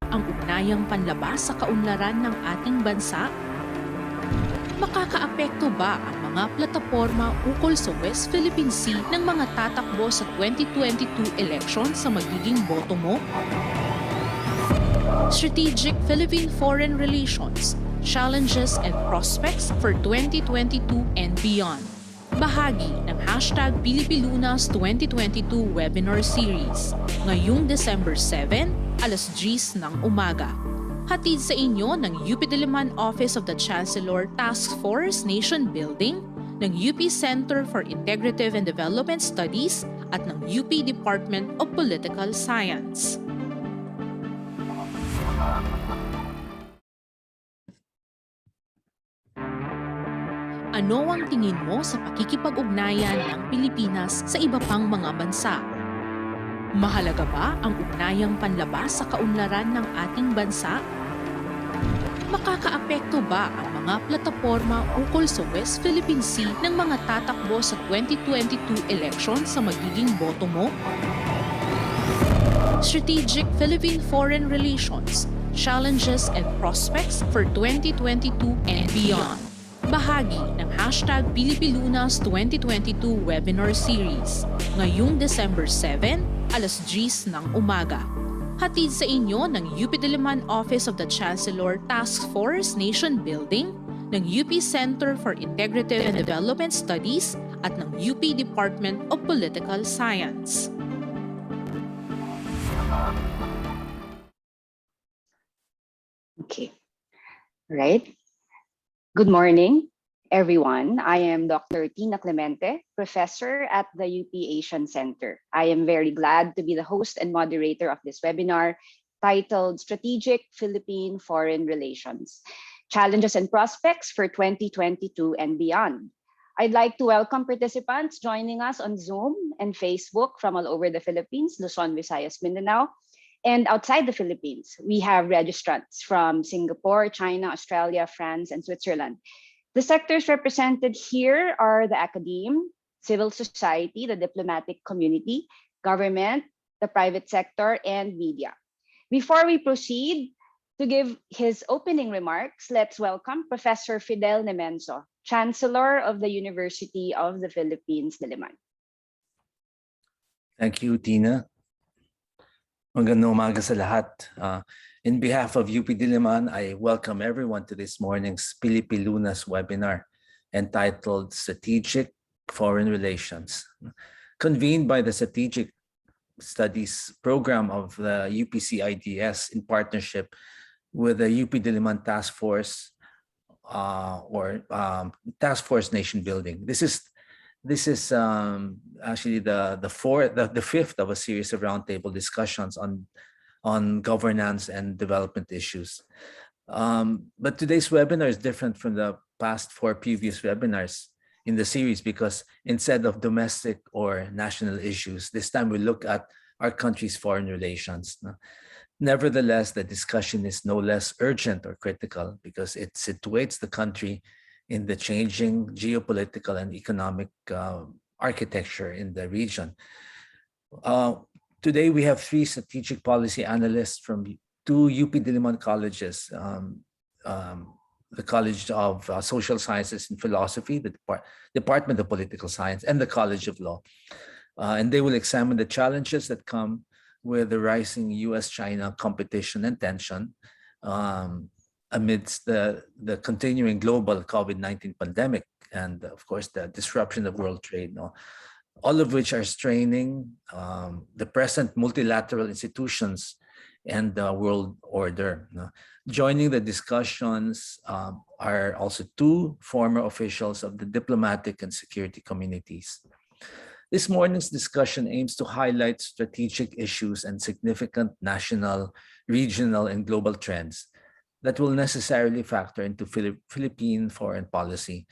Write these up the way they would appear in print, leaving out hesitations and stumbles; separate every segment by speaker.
Speaker 1: ang ugnayang panlabas sa kaunlaran ng ating bansa? Makakaapekto ba ang mga plataporma ukol sa West Philippine Sea ng mga tatakbo sa 2022 election sa magiging boto mo? Strategic Philippine Foreign Relations, Challenges and Prospects for 2022 and Beyond. Bahagi ng hashtag Pilipilunas 2022 webinar series ngayong December 7, alas 10 ng umaga. Hatid sa inyo ng UP Diliman Office of the Chancellor Task Force Nation Building, ng UP Center for Integrative and Development Studies at ng UP Department of Political Science. Ano ang tingin mo sa pakikipag-ugnayan ng Pilipinas sa iba pang mga bansa? Mahalaga ba ang ugnayang panlabas sa kaunlaran ng ating bansa? Makakaapekto ba ang mga plataporma ukol sa West Philippine Sea ng mga tatakbo sa 2022 election sa magiging boto mo? Strategic Philippine Foreign Relations, Challenges and Prospects for 2022 and Beyond. Bahagi ng hashtag Pilipilunas 2022 webinar series ngayong December 7, alas 10 ng umaga. Hatid sa inyo ng UP Diliman Office of the Chancellor Task Force Nation Building, ng UP Center for Integrative and Development Studies at ng UP Department of Political Science.
Speaker 2: Okay, right. Good morning, everyone. I am Dr. Tina Clemente, professor at the UP Asian Center. I am very glad to be the host and moderator of this webinar titled Strategic Philippine Foreign Relations, Challenges and Prospects for 2022 and Beyond. I'd like to welcome participants joining us on Zoom and Facebook from all over the Philippines, Luzon, Visayas, Mindanao, and outside the Philippines. We have registrants from Singapore, China, Australia, France, and Switzerland. The sectors represented here are the academe, civil society, the diplomatic community, government, the private sector, and media. Before we proceed to give his opening remarks, let's welcome Professor Fidel Nemenzo, Chancellor of the University of the Philippines, Diliman.
Speaker 3: Thank you, Tina. Magandang umaga sa lahat. In behalf of UP Diliman, I welcome everyone to this morning's Pilipilunas webinar entitled Strategic Foreign Relations, convened by the Strategic Studies program of the UP CIDS in partnership with the UP Diliman Task Force Task Force Nation Building. This is actually the fifth of a series of roundtable discussions on governance and development issues. But today's webinar is different from the past four previous webinars in the series because instead of domestic or national issues, this time we look at our country's foreign relations. Nevertheless, the discussion is no less urgent or critical because it situates the country in the changing geopolitical and economic architecture in the region. Today, we have three strategic policy analysts from two UP Diliman colleges, the College of Social Sciences and Philosophy, the Department of Political Science, and the College of Law. And they will examine the challenges that come with the rising US-China competition and tension amidst the continuing global COVID-19 pandemic and, of course, the disruption of world trade, all of which are straining the present multilateral institutions and the world order. Joining the discussions are also two former officials of the diplomatic and security communities. This morning's discussion aims to highlight strategic issues and significant national, regional, and global trends that will necessarily factor into Philippine foreign policy.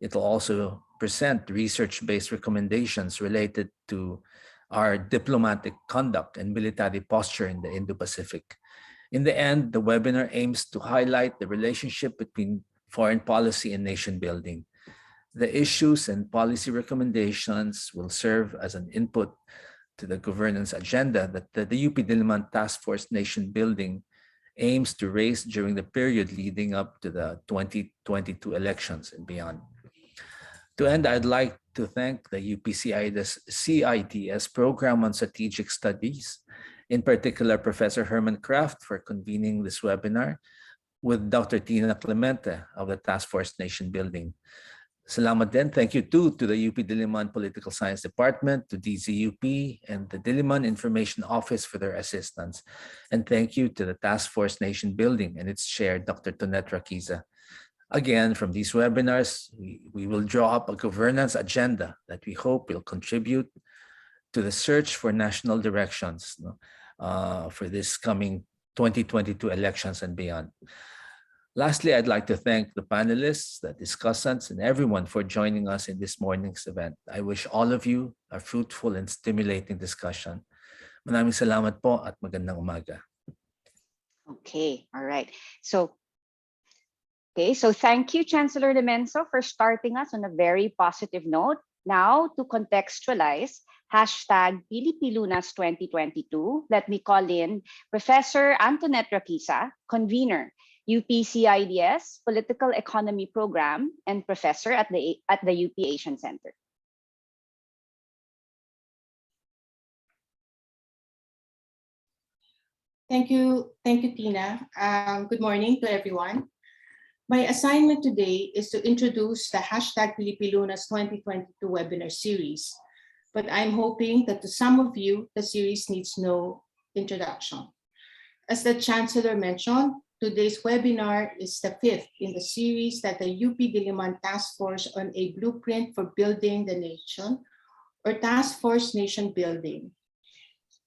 Speaker 3: It will also present research-based recommendations related to our diplomatic conduct and military posture in the Indo-Pacific. In the end, the webinar aims to highlight the relationship between foreign policy and nation building. The issues and policy recommendations will serve as an input to the governance agenda that the UP Diliman Task Force Nation Building aims to raise during the period leading up to the 2022 elections and beyond. To end, I'd like to thank the CIDS Program on Strategic Studies, in particular Professor Herman Kraft, for convening this webinar with Dr. Tina Clemente of the Task Force Nation Building. Salamat din. Thank you too to the UP Diliman Political Science Department, to DZUP, and the Diliman Information Office for their assistance. And thank you to the Task Force Nation Building and its chair, Dr. Tonet Raquiza. Again, from these webinars, we will draw up a governance agenda that we hope will contribute to the search for national directions for this coming 2022 elections and beyond. Lastly, I'd like to thank the panelists, the discussants, and everyone for joining us in this morning's event. I wish all of you a fruitful and stimulating discussion. Maraming salamat po at magandang umaga.
Speaker 2: Okay, all right. So thank you, Chancellor Demenso, for starting us on a very positive note. Now, to contextualize #PilipiLunas 2022, let me call in Professor Antoinette Raquiza, convener, UP-CIDS Political Economy Program, and professor at the UP Asian Center.
Speaker 4: Thank you, Tina. Good morning to everyone. My assignment today is to introduce the #PilipiLunas 2022 webinar series, but I'm hoping that to some of you, the series needs no introduction. As the Chancellor mentioned, today's webinar is the 5th in the series that the UP Diliman Task Force on a Blueprint for Building the Nation, or Task Force Nation Building,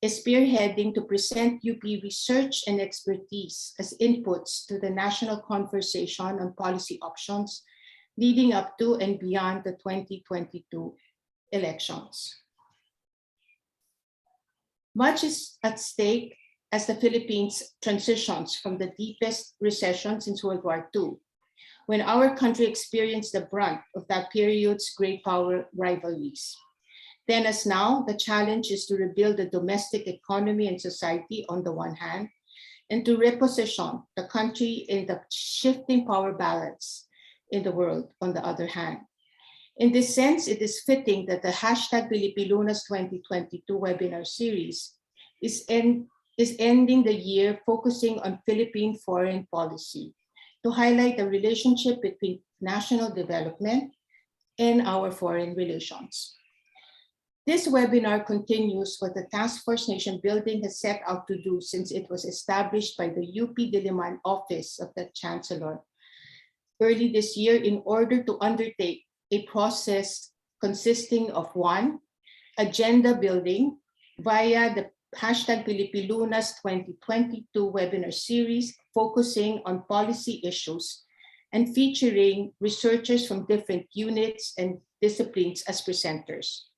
Speaker 4: is spearheading to present UP research and expertise as inputs to the national conversation on policy options leading up to and beyond the 2022 elections. Much is at stake as the Philippines transitions from the deepest recession since World War II, when our country experienced the brunt of that period's great power rivalries. Then as now, the challenge is to rebuild the domestic economy and society on the one hand, and to reposition the country in the shifting power balance in the world on the other hand. In this sense, it is fitting that the #PilipiLunas 2022 webinar series is ending the year focusing on Philippine foreign policy to highlight the relationship between national development and our foreign relations. This webinar continues what the Task Force Nation Building has set out to do since it was established by the UP Diliman Office of the Chancellor early this year in order to undertake a process consisting of 1, agenda building via the #PilipiLunas 2022 webinar series focusing on policy issues and featuring researchers from different units and disciplines as presenters,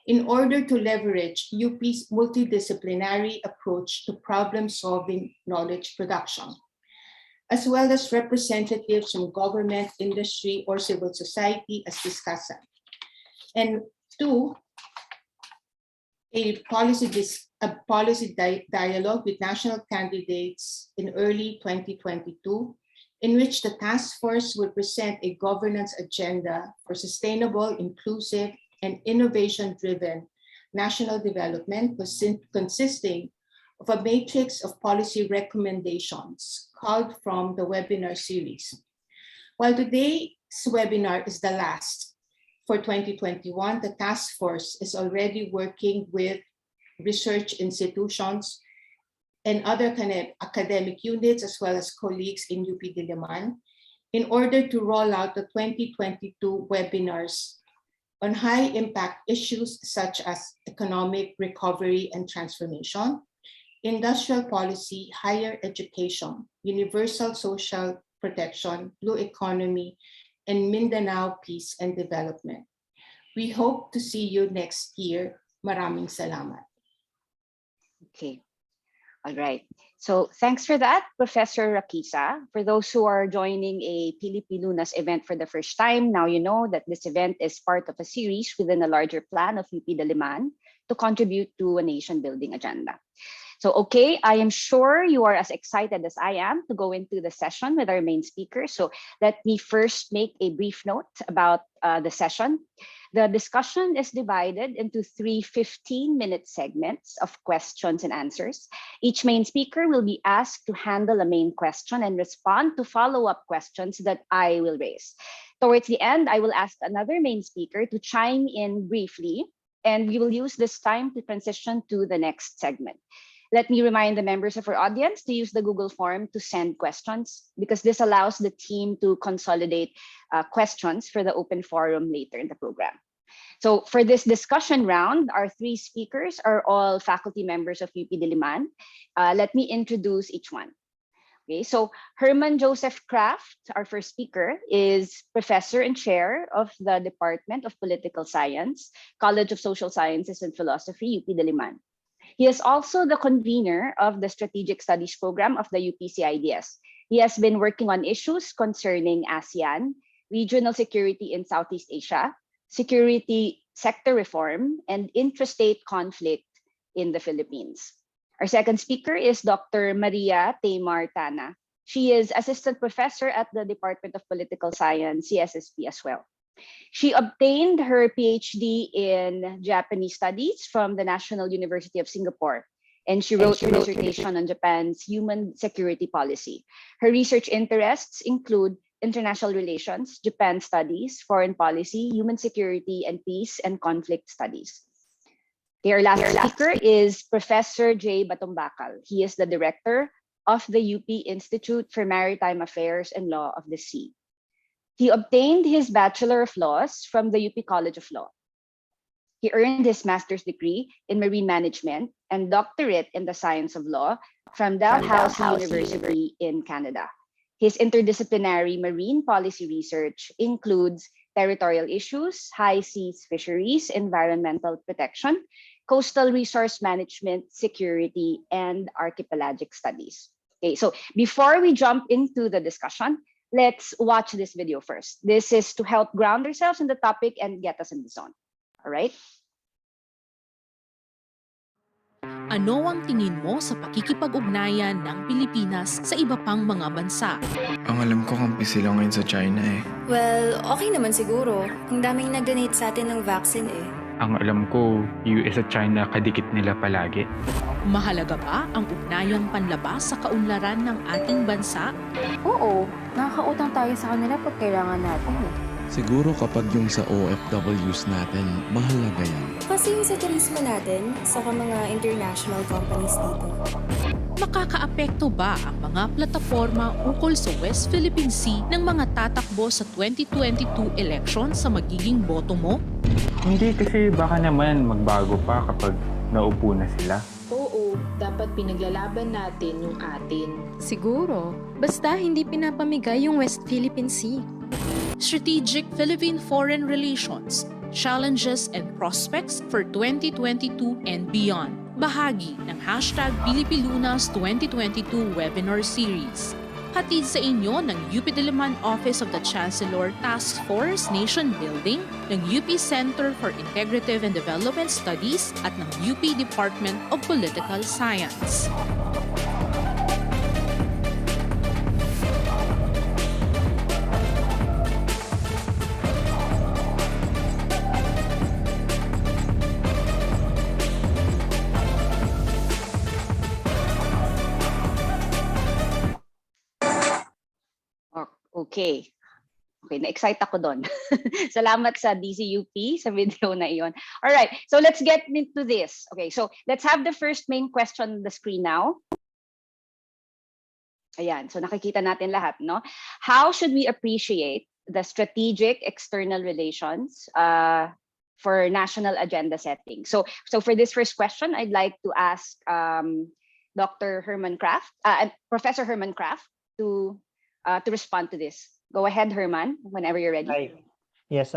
Speaker 4: in order to leverage UP's multidisciplinary approach to problem-solving knowledge production, as well as representatives from government, industry, or civil society as discussant. And 2, a policy dialogue with national candidates in early 2022, in which the task force will present a governance agenda for sustainable, inclusive, and innovation-driven national development consisting of a matrix of policy recommendations culled from the webinar series. While today's webinar is the last for 2021, the task force is already working with research institutions and other academic units, as well as colleagues in UP Diliman, in order to roll out the 2022 webinars on high-impact issues such as economic recovery and transformation, industrial policy, higher education, universal social protection, blue economy, and Mindanao peace and development. We hope to see you next year. Maraming salamat.
Speaker 2: Okay. All right. So thanks for that, Professor Raquiza. For those who are joining a PilipiLunas event for the first time, now you know that this event is part of a series within a larger plan of UP Diliman to contribute to a nation-building agenda. So, okay, I am sure you are as excited as I am to go into the session with our main speaker. So let me first make a brief note about the session. The discussion is divided into three 15-minute segments of questions and answers. Each main speaker will be asked to handle a main question and respond to follow-up questions that I will raise. Towards the end, I will ask another main speaker to chime in briefly, and we will use this time to transition to the next segment. Let me remind the members of our audience to use the Google form to send questions, because this allows the team to consolidate questions for the open forum later in the program. So for this discussion round, our three speakers are all faculty members of UP Diliman. Let me introduce each one. Okay, so Herman Joseph Kraft, our first speaker, is professor and chair of the Department of Political Science, College of Social Sciences and Philosophy, UP Diliman. He is also the convener of the Strategic Studies Program of the UP CIDS. He has been working on issues concerning ASEAN, regional security in Southeast Asia, security sector reform, and intrastate conflict in the Philippines. Our second speaker is Dr. Maria Taymar Tana. She is assistant professor at the Department of Political Science, CSSP as well. She obtained her PhD in Japanese studies from the National University of Singapore, and she wrote a dissertation on Japan's human security policy. Her research interests include international relations, Japan studies, foreign policy, human security, and peace and conflict studies. Our last speaker is Professor J. Batumbakal. He is the director of the UP Institute for Maritime Affairs and Law of the Sea. He obtained his Bachelor of Laws from the UP College of Law. He earned his master's degree in marine management and doctorate in the science of law from Dalhousie University in Canada. His interdisciplinary marine policy research includes territorial issues, high seas fisheries, environmental protection, coastal resource management, security, and archipelagic studies. Okay, so before we jump into the discussion, let's watch this video first. This is to help ground ourselves in the topic and get us in the zone. All right?
Speaker 1: Ano ang tingin mo sa pakikipag-ugnayan ng Pilipinas sa iba pang mga bansa?
Speaker 5: Ang alam ko kampi sila ngayon sa China eh.
Speaker 6: Well, okay naman siguro. Ang daming nag-donate sa atin ng vaccine eh.
Speaker 7: Ang alam ko, US at China kadikit nila palagi.
Speaker 1: Mahalaga ba ang ugnayang panlabas sa kaunlaran ng ating bansa?
Speaker 8: Oo, nakakautang tayo sa kanila pag kailangan natin eh.
Speaker 9: Siguro kapag yung sa OFWs natin, mahalaga yan.
Speaker 6: Kasi yung sa turismo natin, saka mga international companies dito.
Speaker 1: Makakaapekto ba ang mga plataforma ukol sa West Philippine Sea ng mga tatakbo sa 2022 election sa magiging boto mo?
Speaker 7: Hindi, kasi baka naman magbago pa kapag naupo na sila.
Speaker 10: Oo, dapat pinaglalaban natin yung atin.
Speaker 8: Siguro, basta hindi pinapamigay yung West Philippine Sea.
Speaker 1: Strategic Philippine Foreign Relations, Challenges and Prospects for 2022 and Beyond. Bahagi ng #Pilipilunas 2022 webinar series. Hatid sa inyo ng UP Diliman Office of the Chancellor Task Force Nation Building, ng UP Center for Integrative and Development Studies at ng UP Department of Political Science.
Speaker 2: Okay. Okay, na-excite ako doon. Salamat sa DCUP sa video na iyon. All right, so let's get into this. Okay, so let's have the first main question on the screen now. Ayan, so nakikita natin lahat, no? How should we appreciate the strategic external relations for national agenda setting? So for this first question, I'd like to ask Dr. Herman Kraft, Professor Herman Kraft to respond to this. Go ahead, Herman, whenever you're ready.
Speaker 11: Hi. Yes,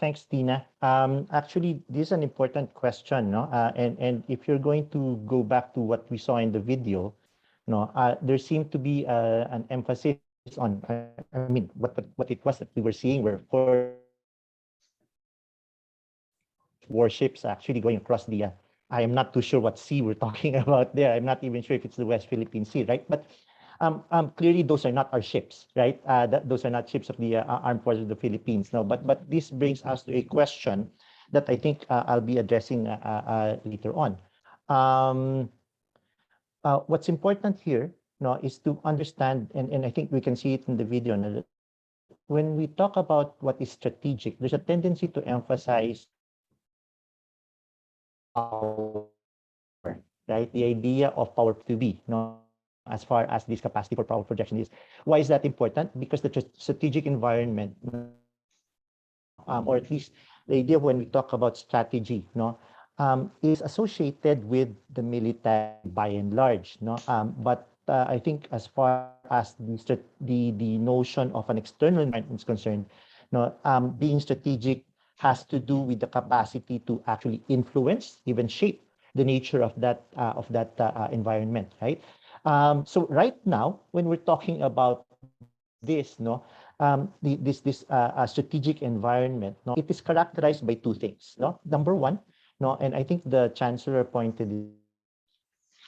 Speaker 11: thanks, Tina. Actually, this is an important question, no? And if you're going to go back to what we saw in the video, no, there seemed to be an emphasis on, I mean, what it was that we were seeing were 4 warships actually going across the I am not too sure what sea we're talking about there. I'm not even sure if it's the West Philippine Sea, right? But clearly those are not our ships, right? Those are not ships of the armed forces of the Philippines. No, but this brings us to a question that I think I'll be addressing later on. What's important here, no, is to understand, and I think we can see it in the video, no, that when we talk about what is strategic, there's a tendency to emphasize power, right? The idea of power to be, no, as far as this capacity for power projection is. Why is that important? Because the strategic environment, or at least the idea when we talk about strategy, no, is associated with the military by and large, no. But I think as far as the notion of an external environment is concerned, no, being strategic has to do with the capacity to actually influence, even shape the nature of that environment, right? So right now, when we're talking about this, no, this strategic environment, no, it is characterized by two things, no. Number one, no, and I think the chancellor pointed it,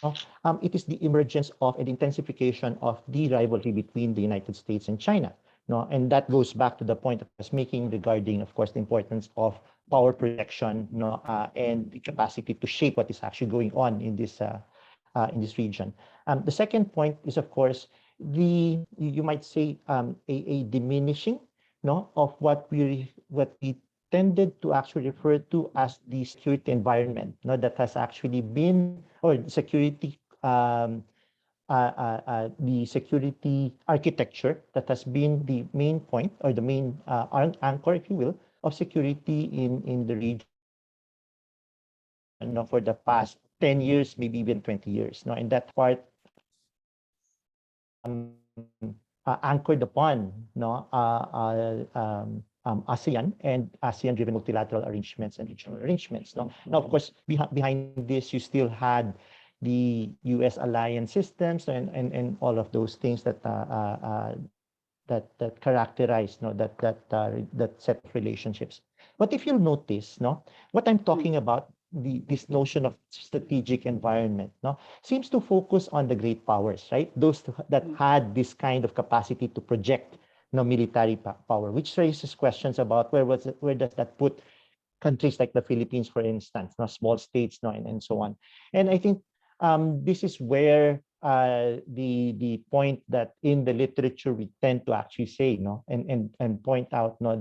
Speaker 11: no, it is the emergence of an intensification of the rivalry between the United States and China, no, and that goes back to the point I was making regarding, of course, the importance of power projection, no, and the capacity to shape what is actually going on in this region. The second point is, of course, you might say a diminishing, no, of what we tended to actually refer to as the security environment, no, that has actually been, or security the security architecture that has been the main point, or the main anchor, if you will, of security in the region, no, for the past 10 years, maybe even 20 years, no, and that part anchored upon, no, ASEAN and ASEAN-driven multilateral arrangements and regional arrangements. No? Now, of course, behind this, you still had the U.S. alliance systems and all of those things that characterize, no, that set of relationships. But if you'll notice, no, what I'm talking about, this notion of strategic environment, no, seems to focus on the great powers, right? Those that had this kind of capacity to project, no, military power, which raises questions about where does that put countries like the Philippines, for instance, no, small states, no, and so on. And I think this is where the point that in the literature we tend to actually say, no, and point out, no,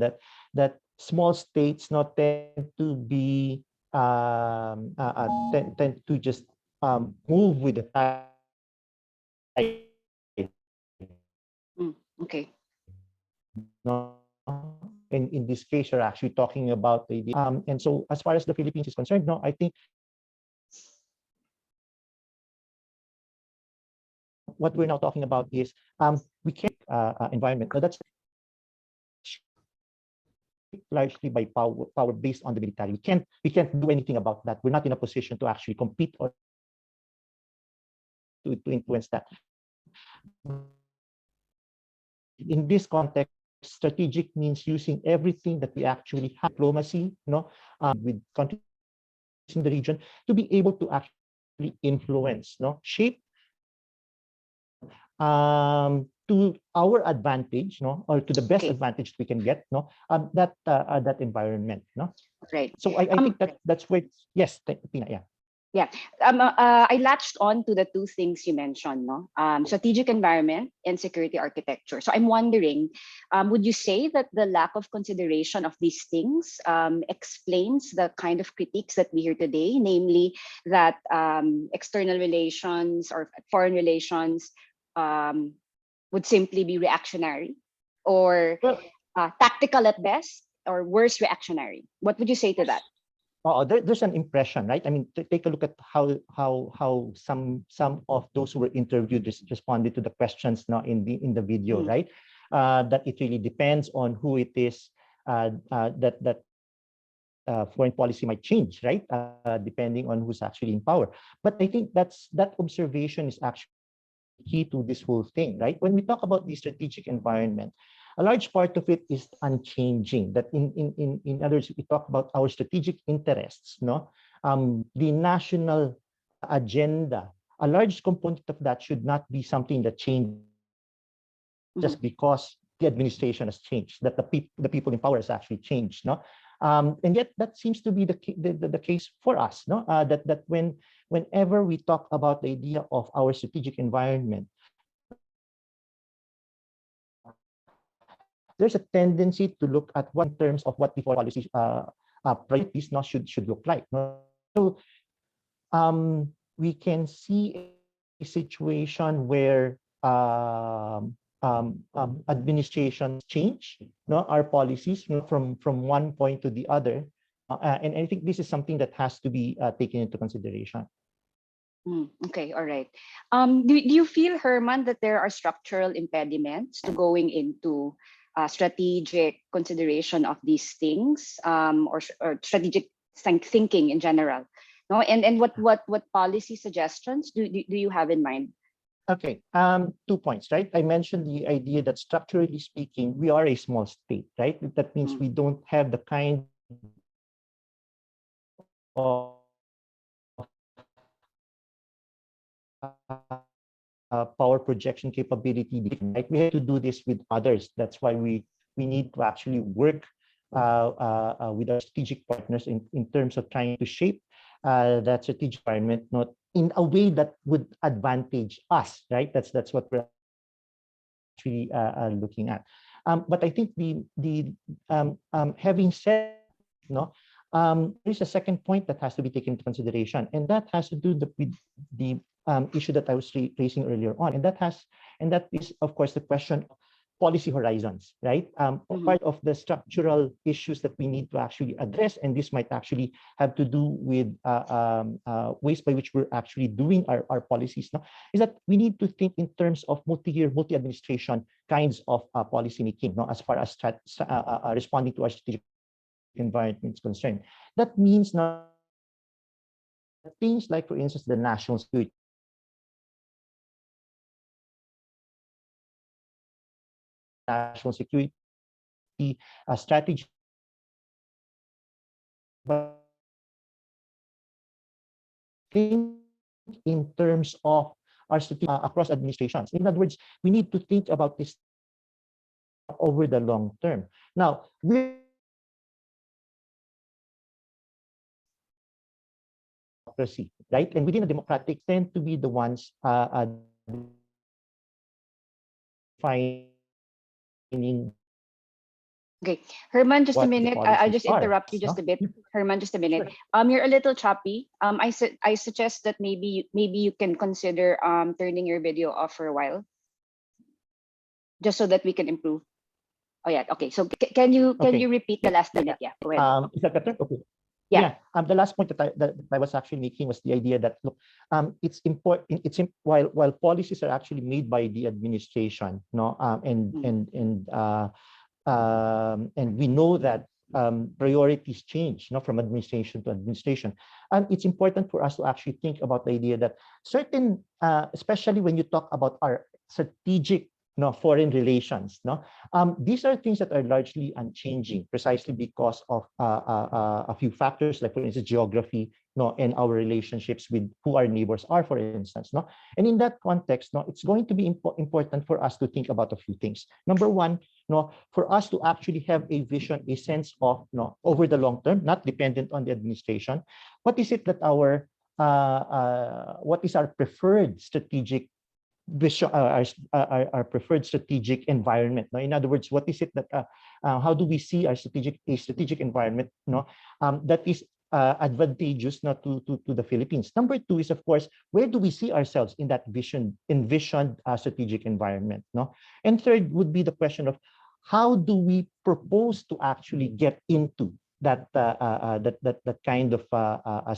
Speaker 11: that small states not tend to be tend to just move with the tide.
Speaker 2: Okay.
Speaker 11: No, in this case, you're actually talking about the and so as far as the Philippines is concerned, no, I think what we're now talking about is we can't environment. Now that's largely by power based on the military. We can't do anything about that. We're not in a position to actually compete or to influence that. In this context, strategic means using everything that we actually have, diplomacy, no, with countries in the region, to be able to actually influence, no, shape to our advantage, no, or to the best advantage we can get, no, that environment, no.
Speaker 2: Right.
Speaker 11: So I think that's where, yes, Tina, yeah.
Speaker 2: Yeah, I latched on to the two things you mentioned, no? Strategic environment and security architecture. So I'm wondering, would you say that the lack of consideration of these things explains the kind of critiques that we hear today, namely that external relations or foreign relations would simply be reactionary or tactical at best, or worse, reactionary? What would you say to that?
Speaker 11: There's an impression, right? I mean, take a look at how some of those who were interviewed responded to the questions now in the video, right? That it really depends on who it is that foreign policy might change, right? Depending on who's actually in power. But I think that observation is actually key to this whole thing, right? When we talk about the strategic environment, a large part of it is unchanging. That in other words, we talk about our strategic interests, no, the national agenda, a large component of that should not be something that changes just because the administration has changed, that the people in power has actually changed, no? And yet that seems to be the case for us, no? That whenever we talk about the idea of our strategic environment, there's a tendency to look at what in terms of what the policies priorities now should look like. No? So we can see a situation where administrations change, no, our policies, you know, from one point to the other, and I think this is something that has to be taken into consideration.
Speaker 2: Okay, all right. Do you feel, Herman, that there are structural impediments to going into strategic consideration of these things, or strategic thinking in general? No, and what policy suggestions do you have in mind?
Speaker 11: Okay, 2 points, right? I mentioned the idea that structurally speaking, we are a small state, right? That means we don't have the kind of power projection capability, right? We have to do this with others. That's why we need to actually work with our strategic partners in terms of trying to shape that strategic environment, not in a way that would advantage us, right? That's what we're actually looking at. But I think having said, no, there's a second point that has to be taken into consideration, and that has to do with the issue that I was raising earlier on, and that is, of course, the question of policy horizons, right? Part of the structural issues that we need to actually address, and this might actually have to do with ways by which we're actually doing our policies, no? Is that we need to think in terms of multi-year, multi-administration kinds of policy making, no? As far as responding to our strategic environment is concerned. That means now things like, for instance, the national security, strategy, but think in terms of our strategy across administrations. In other words, we need to think about this over the long term. Now, democracy, right? And within a democratic, tend to be the ones finding.
Speaker 2: Okay, Herman, just a minute. I'll just interrupt you just a bit. Herman, just a minute.
Speaker 11: Sure.
Speaker 2: You're a little choppy. I suggest that maybe you can consider turning your video off for a while, just so that we can improve. Oh yeah. Okay. So can you repeat the last minute? Yeah. Go ahead.
Speaker 11: Is that better? Okay.
Speaker 2: Yeah.
Speaker 11: The last point that I was actually making was the idea that, look, it's important. While policies are actually made by the administration, no, and we know that priorities change, no, from administration to administration, and it's important for us to actually think about the idea that certain, especially when you talk about our strategic, no, foreign relations, no, these are things that are largely unchanging, precisely because of a few factors, like, for instance, geography, no, and our relationships with who our neighbors are, for instance, no. And in that context, no, it's going to be important for us to think about a few things. Number one, no, for us to actually have a vision, a sense of, no, over the long term, not dependent on the administration. What is it that what is our preferred strategic vision, our preferred strategic environment? No? In other words, what is it that how do we see our strategic environment, no, that is advantageous, not to the Philippines? Number two is, of course, where do we see ourselves in that envisioned strategic environment, no? And third would be the question of how do we propose to actually get into that kind of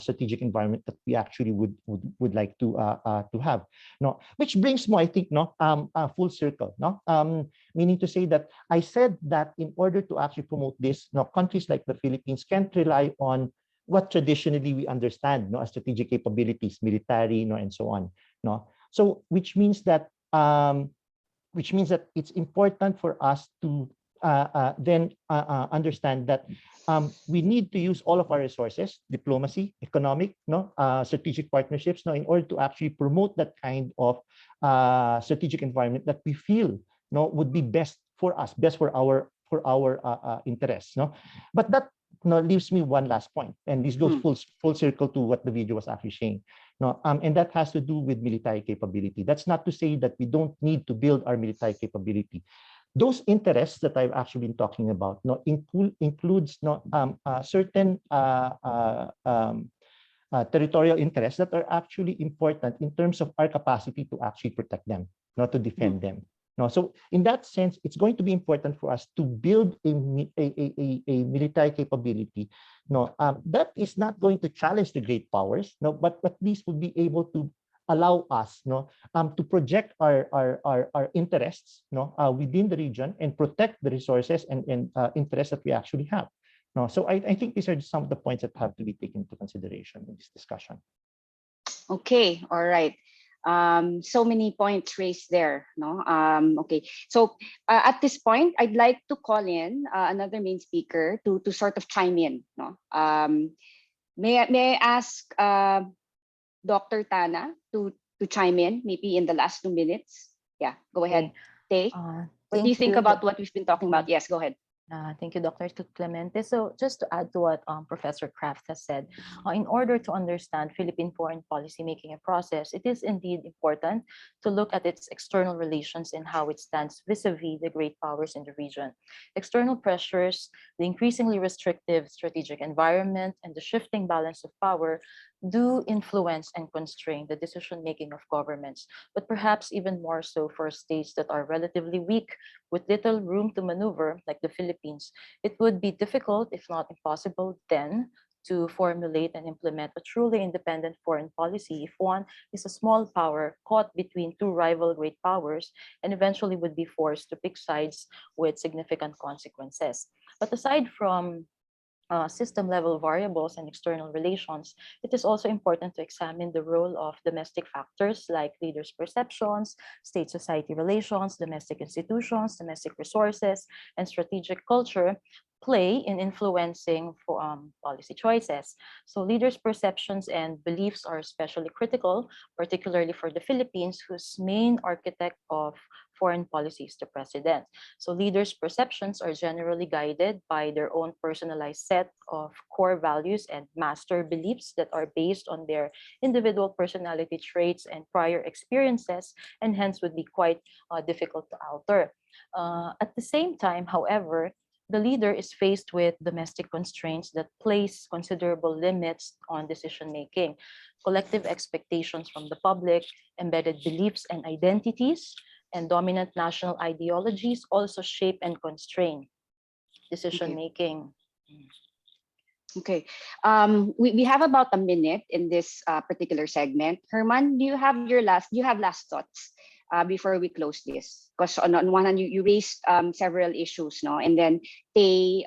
Speaker 11: strategic environment that we actually would like to have, no? Which brings me, I think, no, full circle, no, meaning to say that I said that in order to actually promote this, no, countries like the Philippines can't rely on what traditionally we understand, no, as strategic capabilities, military, no, and so on, no. So which means that it's important for us to understand that we need to use all of our resources, diplomacy, economic, strategic partnerships, in order to actually promote that kind of strategic environment that we feel would be best for us, best for our interests. But that leaves me one last point, and this goes full circle to what the video was actually saying. And that has to do with military capability. That's not to say that we don't need to build our military capability. Those interests that I've actually been talking about includes certain territorial interests that are actually important in terms of our capacity to actually protect them, not to defend them. So in that sense, it's going to be important for us to build a military capability that is not going to challenge the great powers, but at least would be able to allow us to project our interests within the region and protect the resources and interests that we actually have. So I think these are some of the points that have to be taken into consideration in this discussion.
Speaker 2: Okay, all right. So many points raised there. Okay, so at this point, I'd like to call in another main speaker to sort of chime in. May I ask Dr. Tana to chime in, maybe in the last 2 minutes? Yeah, go ahead. Tay, what do you think about what we've been talking about? Yes, go ahead.
Speaker 12: Thank you, Dr. Clemente. So just to add to what Professor Kraft has said, in order to understand Philippine foreign policy making a process, it is indeed important to look at its external relations and how it stands vis-a-vis the great powers in the region. External pressures, the increasingly restrictive strategic environment, and the shifting balance of power do influence and constrain the decision-making of governments, but perhaps even more so for states that are relatively weak with little room to maneuver, like the Philippines. It would be difficult, if not impossible, then to formulate and implement a truly independent foreign policy if one is a small power caught between two rival great powers and eventually would be forced to pick sides with significant consequences. But aside from system-level variables and external relations, it is also important to examine the role of domestic factors like leaders' perceptions, state-society relations, domestic institutions, domestic resources, and strategic culture play in influencing policy choices. So leaders' perceptions and beliefs are especially critical, particularly for the Philippines, whose main architect of foreign policy is the president. So leaders' perceptions are generally guided by their own personalized set of core values and master beliefs that are based on their individual personality traits and prior experiences, and hence would be quite difficult to alter. At the same time, however, the leader is faced with domestic constraints that place considerable limits on decision-making. Collective expectations from the public, embedded beliefs and identities, and dominant national ideologies also shape and constrain decision-making.
Speaker 2: Okay, we have about a minute in this particular segment. Herman, do you have last thoughts before we close this? Because on one hand, you raised several issues, and then they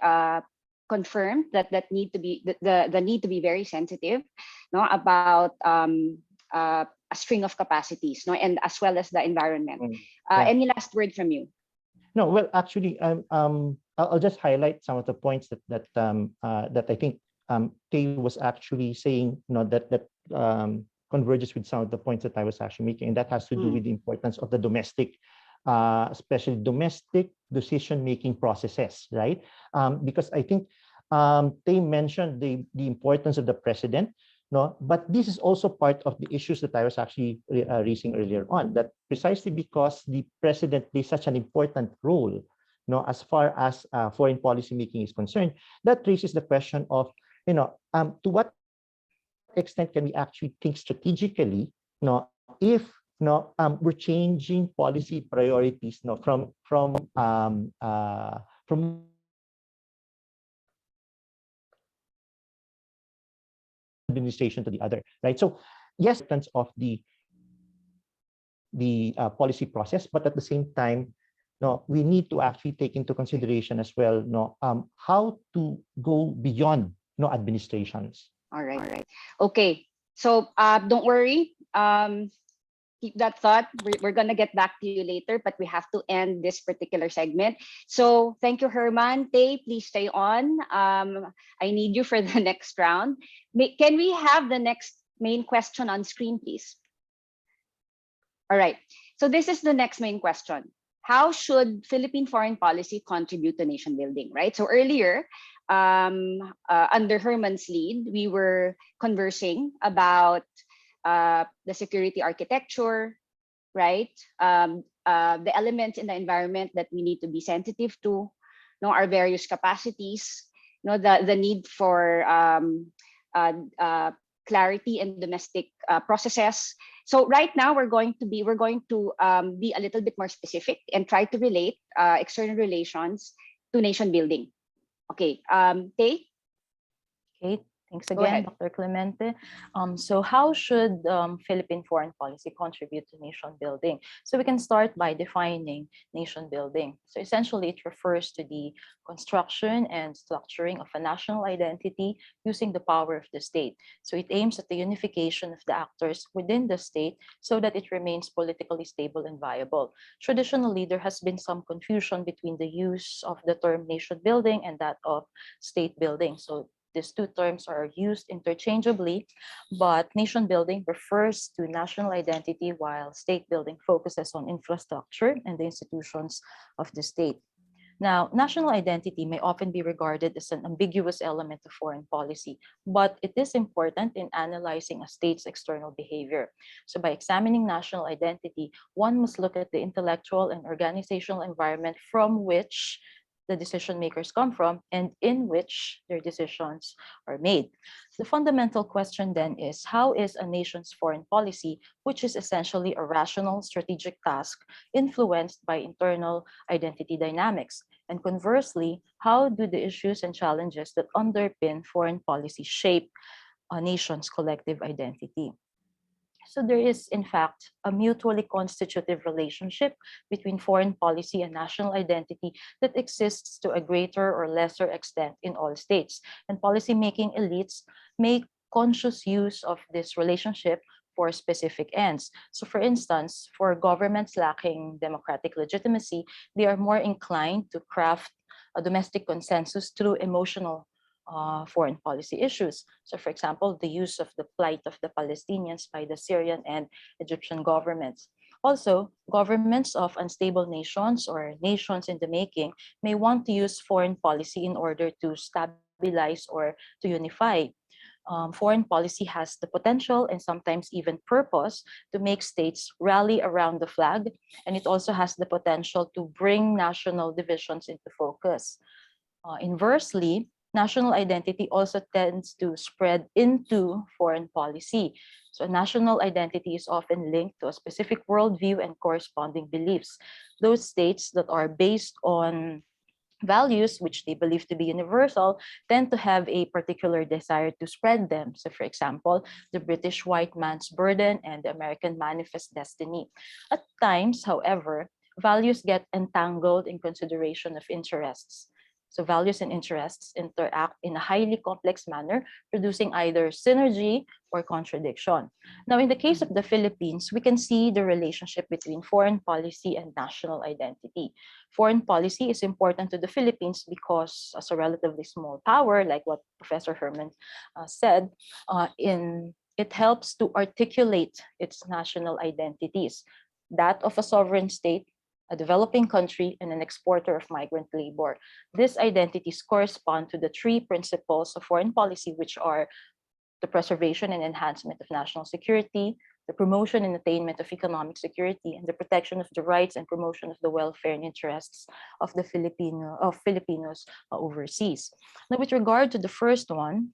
Speaker 2: confirmed that need to be the need to be very sensitive, about a string of capacities, and as well as the environment. Any last word from you?
Speaker 11: No, well, actually, I'll just highlight some of the points that I think Tay was actually saying, that converges with some of the points that I was actually making, and that has to do with the importance of the domestic, especially domestic decision-making processes, right? Because I think Tay mentioned the importance of the president. But this is also part of the issues that I was actually raising earlier on, that precisely because the president plays such an important role, as far as foreign policy making is concerned, that raises the question of, to what extent can we actually think strategically, if we're changing policy priorities, from administration to the other, right? So yes, in terms of the policy process, but at the same time, we need to actually take into consideration as well, how to go beyond administrations.
Speaker 2: All right. Okay. So don't worry. keep that thought. We're going to get back to you later, but we have to end this particular segment. So thank you, Herman. Tay, please stay on. I need you for the next round. Can we have the next main question on screen, please? All right. So this is the next main question. How should Philippine foreign policy contribute to nation building, right? So earlier, under Herman's lead, we were conversing about the security architecture, right? The elements in the environment that we need to be sensitive to, our various capacities, the need for clarity in domestic processes. So right now we're going to be a little bit more specific and try to relate external relations to nation building. Okay, Tay?
Speaker 12: Okay, thanks
Speaker 2: Go ahead.
Speaker 12: again, Dr. Clemente. So how should Philippine foreign policy contribute to nation building? So we can start by defining nation building. So essentially, it refers to the construction and structuring of a national identity using the power of the state. So it aims at the unification of the actors within the state so that it remains politically stable and viable. Traditionally, there has been some confusion between the use of the term nation building and that of state building. So these two terms are used interchangeably, but nation building refers to national identity while state building focuses on infrastructure and the institutions of the state. Now, national identity may often be regarded as an ambiguous element of foreign policy, but it is important in analyzing a state's external behavior. So by examining national identity, one must look at the intellectual and organizational environment from which the decision makers come from and in which their decisions are made. The fundamental question then is, how is a nation's foreign policy, which is essentially a rational strategic task, influenced by internal identity dynamics? And conversely, how do the issues and challenges that underpin foreign policy shape a nation's collective identity? So there is, in fact, a mutually constitutive relationship between foreign policy and national identity that exists to a greater or lesser extent in all states. And policymaking elites make conscious use of this relationship for specific ends. So for instance, for governments lacking democratic legitimacy, they are more inclined to craft a domestic consensus through emotional foreign policy issues. So for example, the use of the plight of the Palestinians by the Syrian and Egyptian governments. Also, governments of unstable nations or nations in the making may want to use foreign policy in order to stabilize or to unify. Foreign policy has the potential and sometimes even purpose to make states rally around the flag, and it also has the potential to bring national divisions into focus. Inversely, national identity also tends to spread into foreign policy. So national identity is often linked to a specific worldview and corresponding beliefs. Those states that are based on values which they believe to be universal tend to have a particular desire to spread them. So for example, the British white man's burden and the American manifest destiny. At times, however, values get entangled in consideration of interests. So values and interests interact in a highly complex manner, producing either synergy or contradiction. Now, in the case of the Philippines, we can see the relationship between foreign policy and national identity. Foreign policy is important to the Philippines because, as a relatively small power, like what Professor Herman said, it helps to articulate its national identities, that of a sovereign state, a developing country, and an exporter of migrant labor. These identities correspond to the three principles of foreign policy, which are the preservation and enhancement of national security, the promotion and attainment of economic security, and the protection of the rights and promotion of the welfare and interests of the Filipinos overseas. Now, with regard to the first one,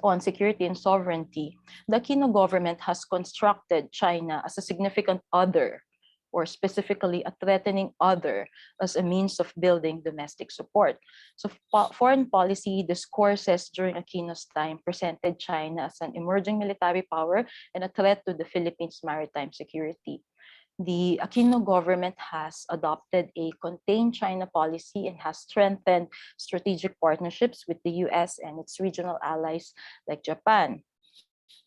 Speaker 12: on security and sovereignty, the Aquino government has constructed China as a significant other, or specifically a threatening other, as a means of building domestic support. So foreign policy discourses during Aquino's time presented China as an emerging military power and a threat to the Philippines' maritime security. The Aquino government has adopted a contain China policy and has strengthened strategic partnerships with the US and its regional allies like Japan.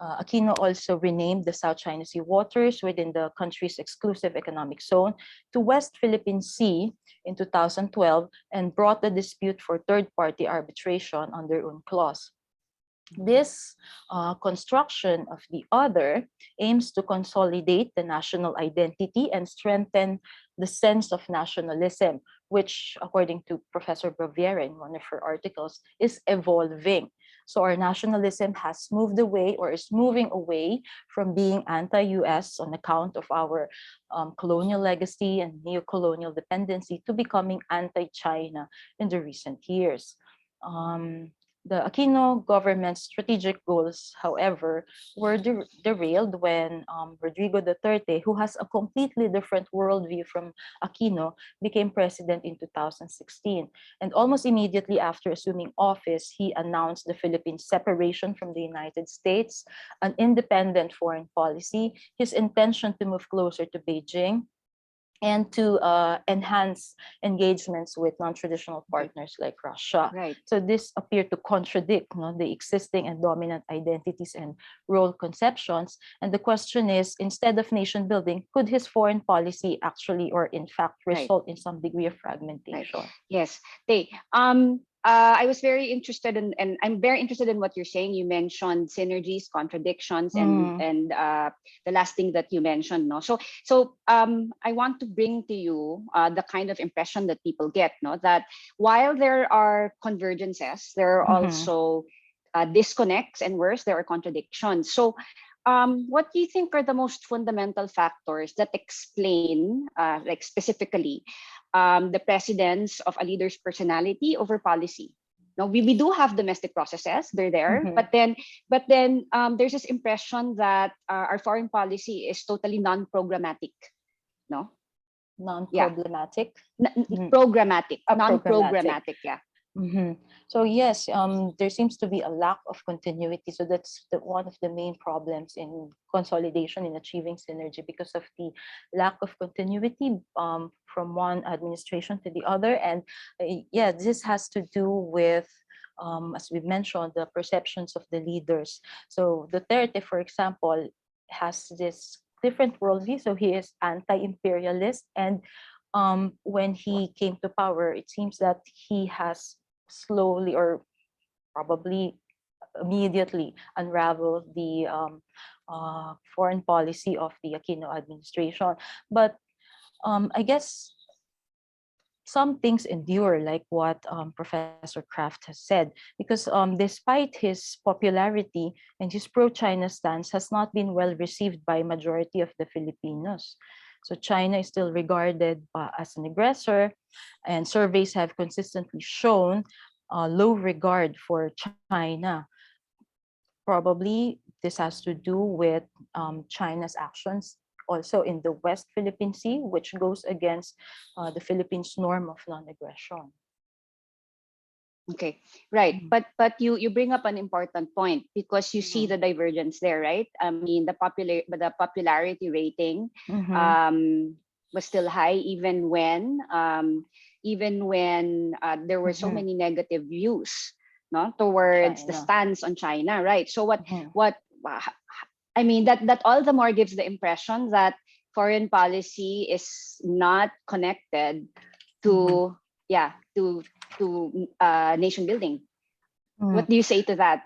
Speaker 12: Aquino also renamed the South China Sea waters within the country's exclusive economic zone to West Philippine Sea in 2012 and brought the dispute for third-party arbitration under UNCLOS. This construction of the other aims to consolidate the national identity and strengthen the sense of nationalism, which, according to Professor Broviera in one of her articles, is evolving. So our nationalism has moved away or is moving away from being anti-US on account of our colonial legacy and neo-colonial dependency to becoming anti-China in the recent years. The Aquino government's strategic goals, however, were derailed when Rodrigo Duterte, who has a completely different worldview from Aquino, became president in 2016. And almost immediately after assuming office, he announced the Philippines' separation from the United States, an independent foreign policy, his intention to move closer to Beijing, and to enhance engagements with non-traditional partners like Russia.
Speaker 2: Right.
Speaker 12: So this appeared to contradict the existing and dominant identities and role conceptions. And the question is, instead of nation building, could his foreign policy actually or in fact result in some degree of fragmentation?
Speaker 2: Yes. I was very interested in, and I'm very interested in what you're saying. You mentioned synergies, contradictions, and the last thing that you mentioned. No, so I want to bring to you the kind of impression that people get. No, that while there are convergences, there are also disconnects, and worse, there are contradictions. So, what do you think are the most fundamental factors that explain, like specifically, the precedence of a leader's personality over policy? Now, we do have domestic processes; they're there, but then there's this impression that our foreign policy is totally non-programmatic. No,
Speaker 12: non-problematic,
Speaker 2: programmatic, non-programmatic.
Speaker 12: programmatic.
Speaker 2: Yeah.
Speaker 12: So yes, there seems to be a lack of continuity. So that's one of the main problems in consolidation, in achieving synergy, because of the lack of continuity from one administration to the other. And yeah, this has to do with, as we mentioned, the perceptions of the leaders. So Duterte, for example, has this different worldview. So he is anti-imperialist, and when he came to power, it seems that he has slowly or probably immediately unraveled the foreign policy of the Aquino administration. But I guess some things endure, like what Professor Kraft has said, because despite his popularity and his pro-China stance has not been well received by majority of the Filipinos. So China is still regarded as an aggressor, and surveys have consistently shown low regard for China. Probably this has to do with China's actions also in the West Philippine Sea, which goes against the Philippines' norm of non-aggression.
Speaker 2: Okay, right. But you bring up an important point, because you see the divergence there, right? I mean, the popularity rating was still high, even when there were so many negative views, no, towards the stance on China, right? So what I mean, that all the more gives the impression that foreign policy is not connected to nation building. What do you say to that?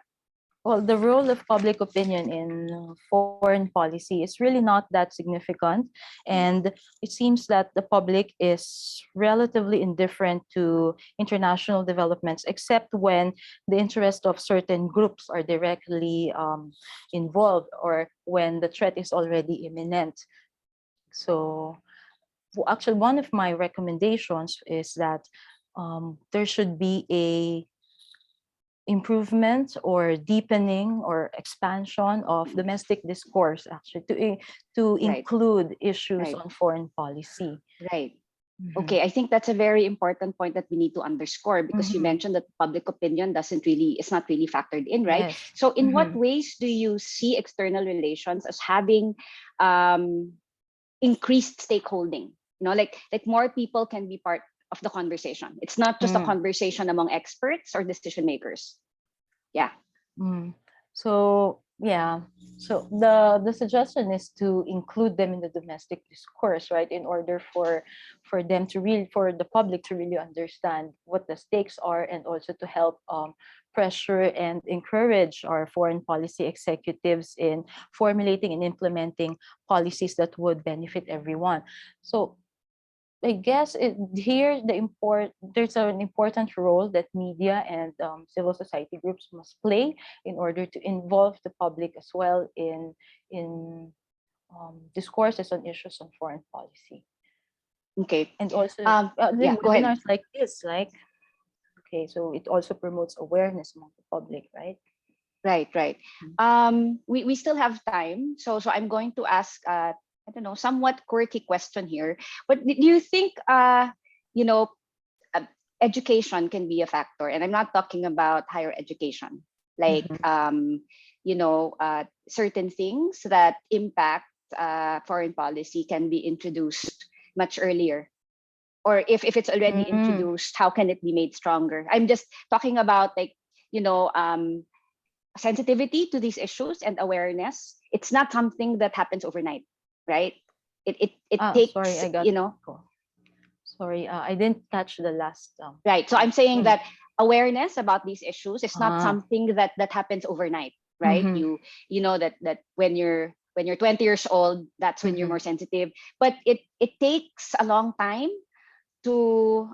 Speaker 12: Well, the role of public opinion in foreign policy is really not that significant. And it seems that the public is relatively indifferent to international developments, except when the interest of certain groups are directly involved, or when the threat is already imminent. So actually, one of my recommendations is that there should be a improvement or deepening or expansion of domestic discourse, actually, to include issues on foreign policy.
Speaker 2: Right. Okay, I think that's a very important point that we need to underscore, because you mentioned that public opinion it's not really factored in, right?
Speaker 12: Yes.
Speaker 2: So in what ways do you see external relations as having increased stakeholding? You know, like more people can be part of the conversation. It's not just a conversation among experts or decision makers. Yeah.
Speaker 12: So Yeah. So the suggestion is to include them in the domestic discourse, right? In order for them to really, for the public to really understand what the stakes are, and also to help pressure and encourage our foreign policy executives in formulating and implementing policies that would benefit everyone. So I guess there's an important role that media and civil society groups must play in order to involve the public as well in discourses on issues on foreign policy.
Speaker 2: Okay.
Speaker 12: And also,
Speaker 2: Yeah, go ahead.
Speaker 12: webinars like this, okay, so it also promotes awareness among the public, right?
Speaker 2: Right, right. We still have time, so I'm going to ask I don't know, somewhat quirky question here. But do you think you know education can be a factor? And I'm not talking about higher education, like certain things that impact foreign policy can be introduced much earlier, or if it's already introduced, how can it be made stronger? I'm just talking about like sensitivity to these issues and awareness. It's not something that happens overnight, right? It takes,
Speaker 12: sorry, I got sorry, I didn't catch the last
Speaker 2: right. So I'm saying that awareness about these issues is not
Speaker 12: Ah.
Speaker 2: something that happens overnight, right? You know that when you're 20 years old, that's when you're more sensitive, but it takes a long time to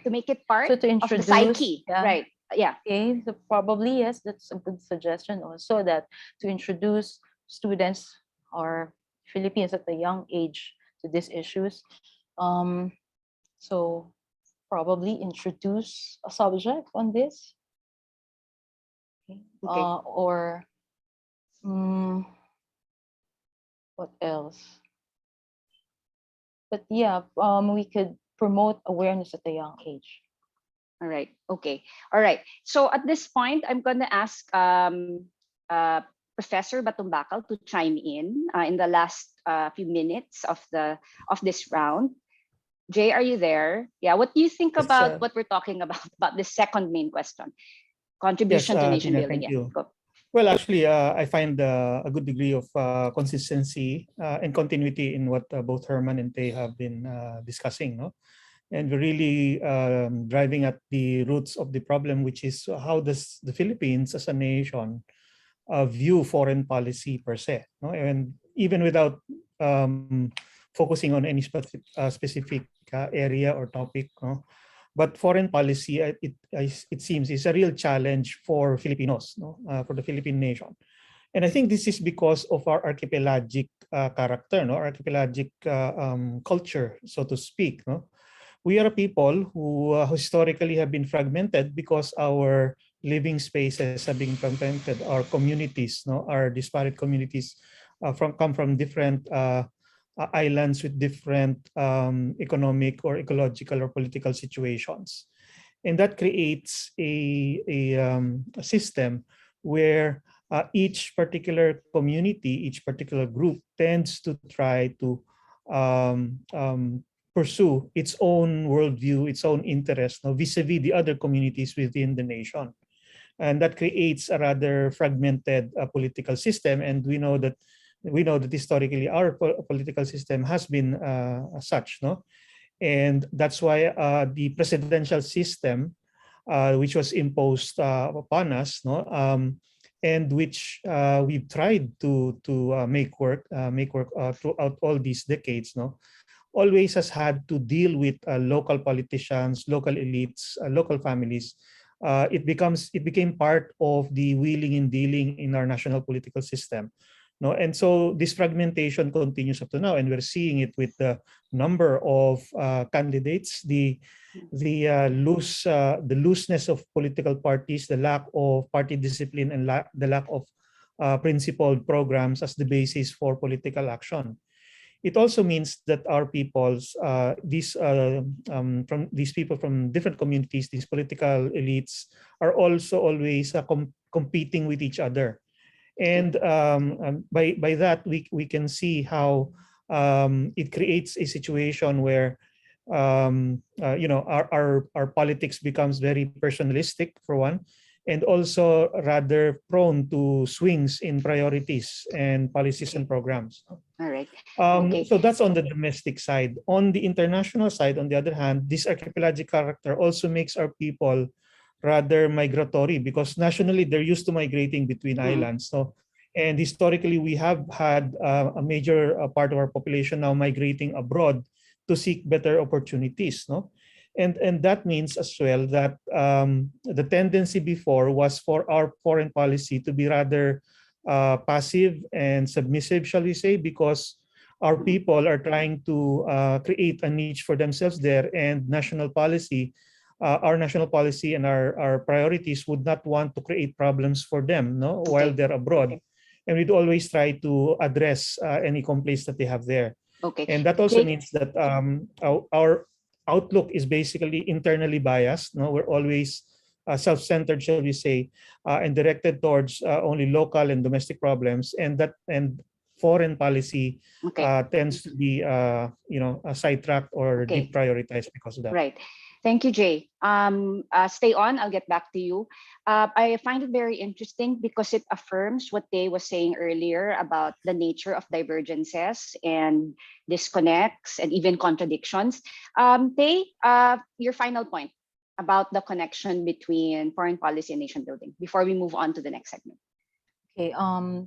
Speaker 2: make it part
Speaker 12: So to
Speaker 2: of the
Speaker 12: introduce,
Speaker 2: psyche,
Speaker 12: yeah.
Speaker 2: right? Yeah.
Speaker 12: Okay, so probably yes, that's a good suggestion also, that to introduce students or Filipinos at a young age to these issues. So probably introduce a subject on this. Okay. Or what else? But yeah, we could promote awareness at a young age.
Speaker 2: All right. Okay. All right. So at this point, I'm going to ask Professor Batumbakal to chime in the last few minutes of this round. Jay, are you there? Yeah. What do you think about what we're talking about this second main question? Contribution to nation
Speaker 13: Tina,
Speaker 2: building.
Speaker 13: thank you.
Speaker 2: Go.
Speaker 13: Well, actually, I find a good degree of consistency and continuity in what both Herman and Tay have been discussing. No? And we're really driving at the roots of the problem, which is how does the Philippines as a nation view foreign policy per se, no? And even without focusing on any specific area or topic, no? But foreign policy, it seems, is a real challenge for Filipinos, no? For the Philippine nation. And I think this is because of our archipelagic character, no? Archipelagic culture, so to speak, no? We are a people who historically have been fragmented because our living spaces have been fragmented. Our communities, no, our disparate communities come from different islands with different economic or ecological or political situations. And that creates a system where each particular community, each particular group tends to try to pursue its own worldview, its own interest, no, vis-a-vis the other communities within the nation. And that creates a rather fragmented political system. And we know that historically our political system has been such, no? And that's why the presidential system, which was imposed upon us, no, and which we've tried to make work throughout all these decades, no, always has had to deal with local politicians, local elites, local families. It became part of the wheeling and dealing in our national political system. No, and so this fragmentation continues up to now, and we're seeing it with the number of candidates, the looseness of political parties, the lack of party discipline, and the lack of principled programs as the basis for political action. It also means that our peoples, from these people from different communities, these political elites, are also always competing with each other. And by that, we can see how it creates a situation where our politics becomes very personalistic, for one, and also rather prone to swings in priorities and policies and programs.
Speaker 2: All right.
Speaker 13: So that's on the domestic side. On the international side, on the other hand, this archipelagic character also makes our people rather migratory, because nationally they're used to migrating between islands. So, and historically, we have had a major part of our population now migrating abroad to seek better opportunities. No, and that means as well that the tendency before was for our foreign policy to be rather passive and submissive, shall we say, because our people are trying to create a niche for themselves there, and national policy, our national policy and our priorities would not want to create problems for them, no, while they're abroad. And we'd always try to address any complaints that they have there. And that also means that our outlook is basically internally biased. No, we're always self-centered, shall we say, and directed towards only local and domestic problems, and foreign policy tends to be, sidetracked or deprioritized because of that.
Speaker 2: Right. Thank you, Jay. Stay on. I'll get back to you. I find it very interesting because it affirms what Tay was saying earlier about the nature of divergences and disconnects and even contradictions. Tay, your final point about the connection between foreign policy and nation building before we move on to the next segment.
Speaker 12: Okay,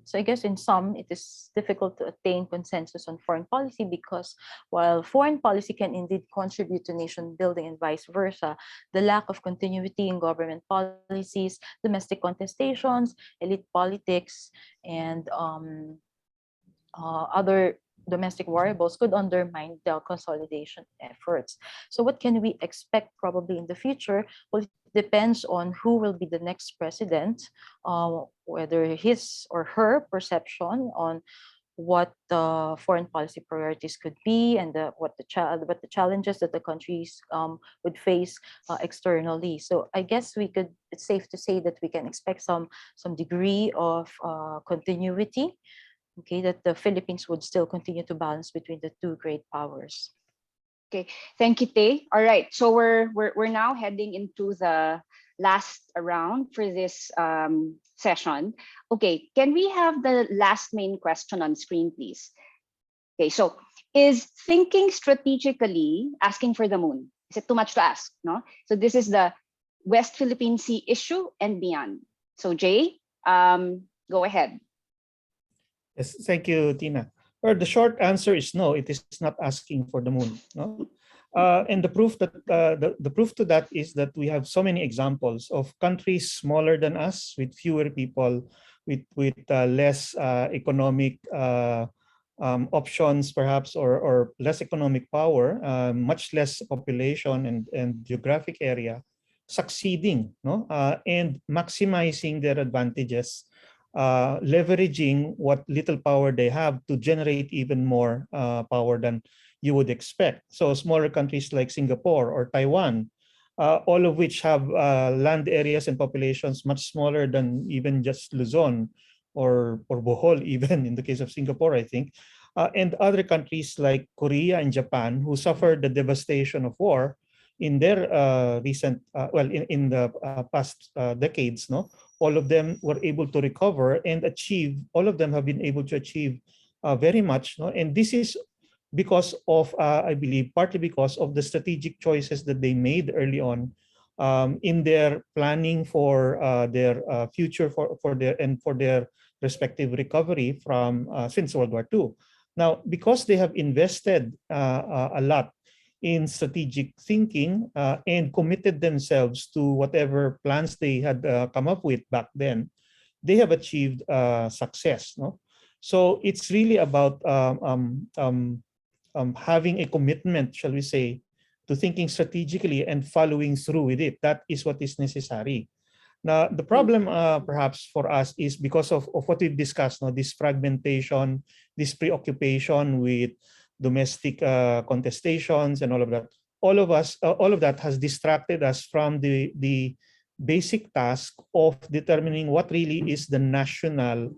Speaker 12: so I guess in sum, it is difficult to attain consensus on foreign policy because while foreign policy can indeed contribute to nation building and vice versa, the lack of continuity in government policies, domestic contestations, elite politics, and other domestic variables could undermine the consolidation efforts. So what can we expect probably in the future? Well, it depends on who will be the next president, whether his or her perception on what the foreign policy priorities could be, and what the challenges that the countries would face externally. So I guess it's safe to say that we can expect some degree of continuity. Okay, that the Philippines would still continue to balance between the two great powers.
Speaker 2: Okay, thank you, Tay. All right, so we're now heading into the last round for this session. Okay, can we have the last main question on screen, please? Okay, so is thinking strategically asking for the moon? Is it too much to ask? No. So this is the West Philippine Sea issue and beyond. So Jay, go ahead.
Speaker 13: Yes, thank you, Tina. Well, the short answer is no. It is not asking for the moon. No, and the proof to that is that we have so many examples of countries smaller than us, with fewer people, with less economic options, perhaps, or less economic power, much less population and geographic area, succeeding, no, and maximizing their advantages. Leveraging what little power they have to generate even more power than you would expect. So smaller countries like Singapore or Taiwan, all of which have land areas and populations much smaller than even just Luzon or Bohol, even in the case of Singapore, I think, and other countries like Korea and Japan, who suffered the devastation of war in their in the past decades, no, all of them were able to recover and achieve. All of them have been able to achieve very much, no, and this is because of, I believe, partly because of the strategic choices that they made early on in their planning for their future, for their respective recovery from since World War II. Now, because they have invested a lot in strategic thinking and committed themselves to whatever plans they had come up with back then, they have achieved success. No, so it's really about having a commitment, shall we say, to thinking strategically and following through with it. That is what is necessary. Now, the problem perhaps for us is because of what we've discussed, no, this fragmentation, this preoccupation with domestic contestations and all of that. All of that has distracted us from the basic task of determining what really is the national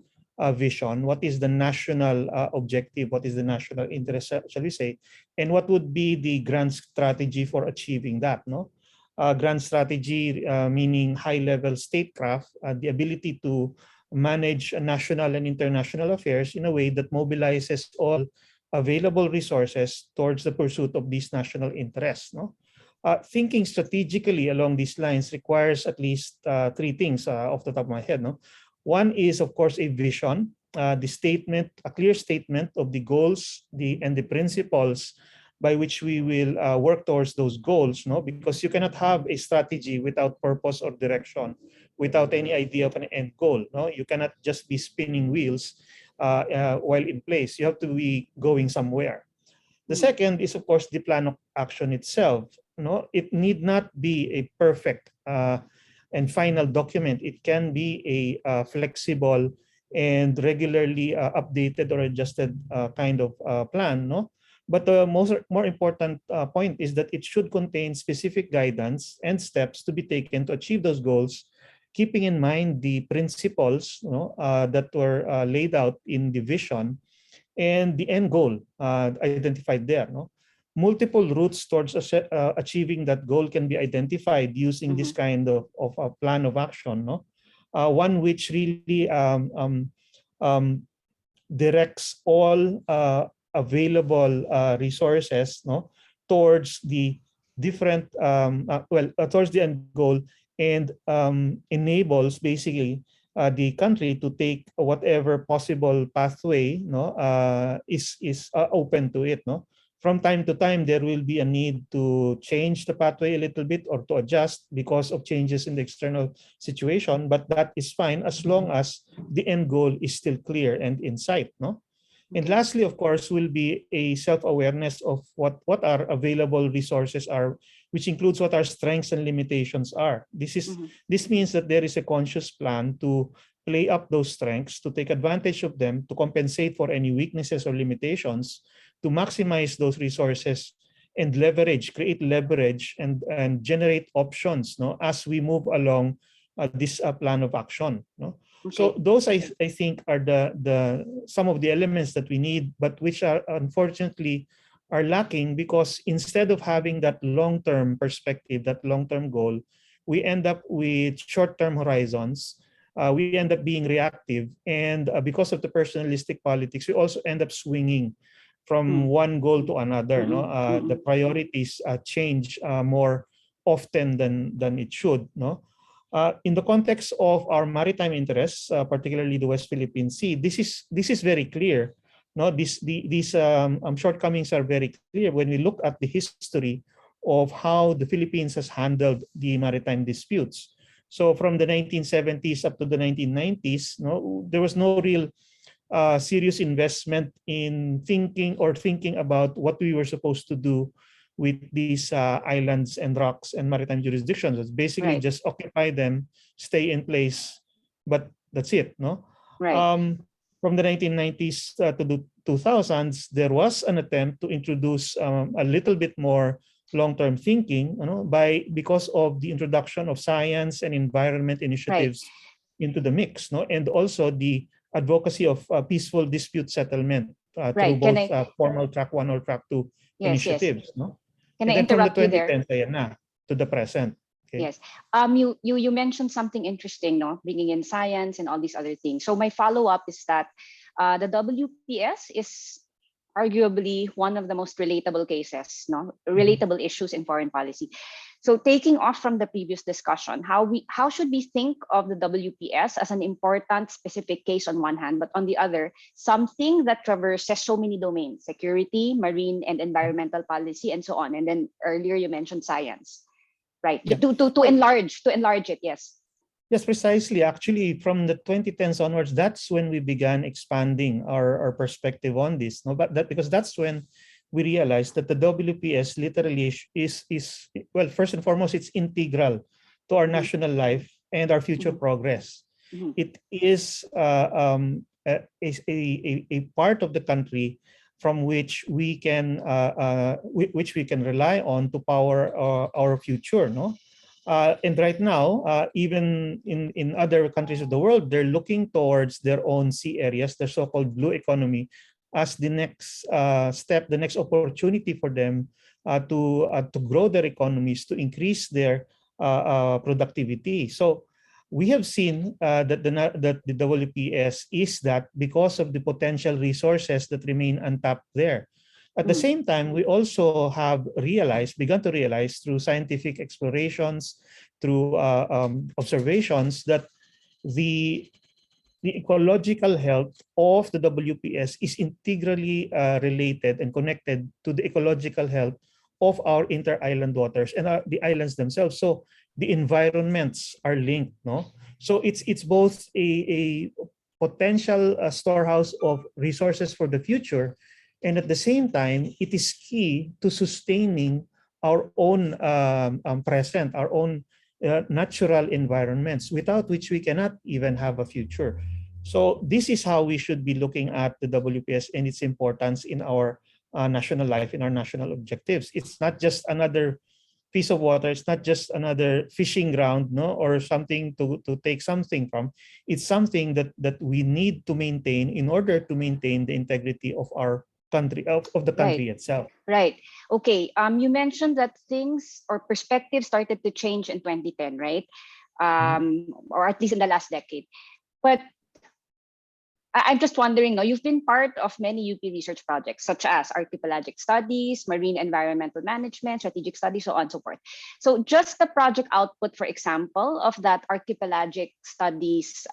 Speaker 13: vision, what is the national objective, what is the national interest, shall we say, and what would be the grand strategy for achieving that. No, grand strategy, meaning high-level statecraft, the ability to manage national and international affairs in a way that mobilizes all available resources towards the pursuit of these national interests. No? Thinking strategically along these lines requires at least three things off the top of my head. No? One is, of course, a vision, the statement, a clear statement of the goals and the principles by which we will work towards those goals, no? Because you cannot have a strategy without purpose or direction, without any idea of an end goal. No, you cannot just be spinning wheels while in place. You have to be going somewhere. The second is, of course, the plan of action itself. No, it need not be a perfect and final document. It can be a flexible and regularly updated or adjusted kind of plan. No. But the more important point is that it should contain specific guidance and steps to be taken to achieve those goals, keeping in mind the principles, you know, that were laid out in the vision and the end goal identified there. No? Multiple routes towards achieving that goal can be identified using this kind of a plan of action. No? One which really directs all available resources, no, towards the different towards the end goal, and enables basically the country to take whatever possible pathway, no, is open to it. No, from time to time there will be a need to change the pathway a little bit or to adjust because of changes in the external situation, but that is fine as long as the end goal is still clear and in sight. No. And lastly, of course, will be a self-awareness of what our available resources are, which includes what our strengths and limitations are. This means that there is a conscious plan to play up those strengths, to take advantage of them, to compensate for any weaknesses or limitations, to maximize those resources and create leverage and generate options, no, as we move along this plan of action. No? Okay. So those I think are the some of the elements that we need, but which are unfortunately are lacking because instead of having that long-term perspective, that long-term goal, we end up with short-term horizons. We end up being reactive, and because of the personalistic politics, we also end up swinging from one goal to another. No, the priorities change more often than it should. No. In the context of our maritime interests, particularly the West Philippine Sea, this is very clear. No, these shortcomings are very clear when we look at the history of how the Philippines has handled the maritime disputes. So from the 1970s up to the 1990s, no, there was no real serious investment in thinking about what we were supposed to do with these islands and rocks and maritime jurisdictions. It's basically just occupy them, stay in place, but that's it. No. Right. From the 1990s to the 2000s, there was an attempt to introduce a little bit more long-term thinking, you know, because of the introduction of science and environment initiatives into the mix, no, and also the advocacy of peaceful dispute settlement through both formal track 1 or track 2 initiatives. No.
Speaker 2: Can I interrupt you there?
Speaker 13: To the present. Okay.
Speaker 2: Yes. You mentioned something interesting, no? Bringing in science and all these other things. So my follow-up is that the WPS is arguably one of the most relatable cases, no? Relatable issues in foreign policy. So taking off from the previous discussion, how should we think of the WPS as an important specific case on one hand, but on the other, something that traverses so many domains: security, marine and environmental policy, and so on. And then earlier you mentioned science, right? Yeah. To enlarge it, yes.
Speaker 13: Yes, precisely. Actually, from the 2010s onwards, that's when we began expanding our perspective on this. No, but because that's when we realized that the WPS literally is well, first and foremost, it's integral to our national life and our future progress. It is a part of the country from which we can rely on to power our future. No. And right now, even in other countries of the world, they're looking towards their own sea areas, the so-called blue economy, as the next step, the next opportunity for them to grow their economies, to increase their productivity. So we have seen that the WPS is that because of the potential resources that remain untapped there. At the same time, we also have begun to realize through scientific explorations, through observations, that the ecological health of the WPS is integrally related and connected to the ecological health of our inter-island waters and the islands themselves. So the environments are linked, no? So it's both a potential storehouse of resources for the future, and at the same time, it is key to sustaining our own present, our own natural environments, without which we cannot even have a future. So this is how we should be looking at the WPS and its importance in our national life, in our national objectives. It's not just another piece of water. It's not just another fishing ground, no, or something to take something from. It's something that we need to maintain in order to maintain the integrity of our country, of the country itself.
Speaker 2: Right. Okay. You mentioned that things or perspectives started to change in 2010, right? Or at least in the last decade. But I'm just wondering, you've been part of many UP research projects, such as archipelagic studies, marine environmental management, strategic studies, so on and so forth. So just the project output, for example, of that archipelagic studies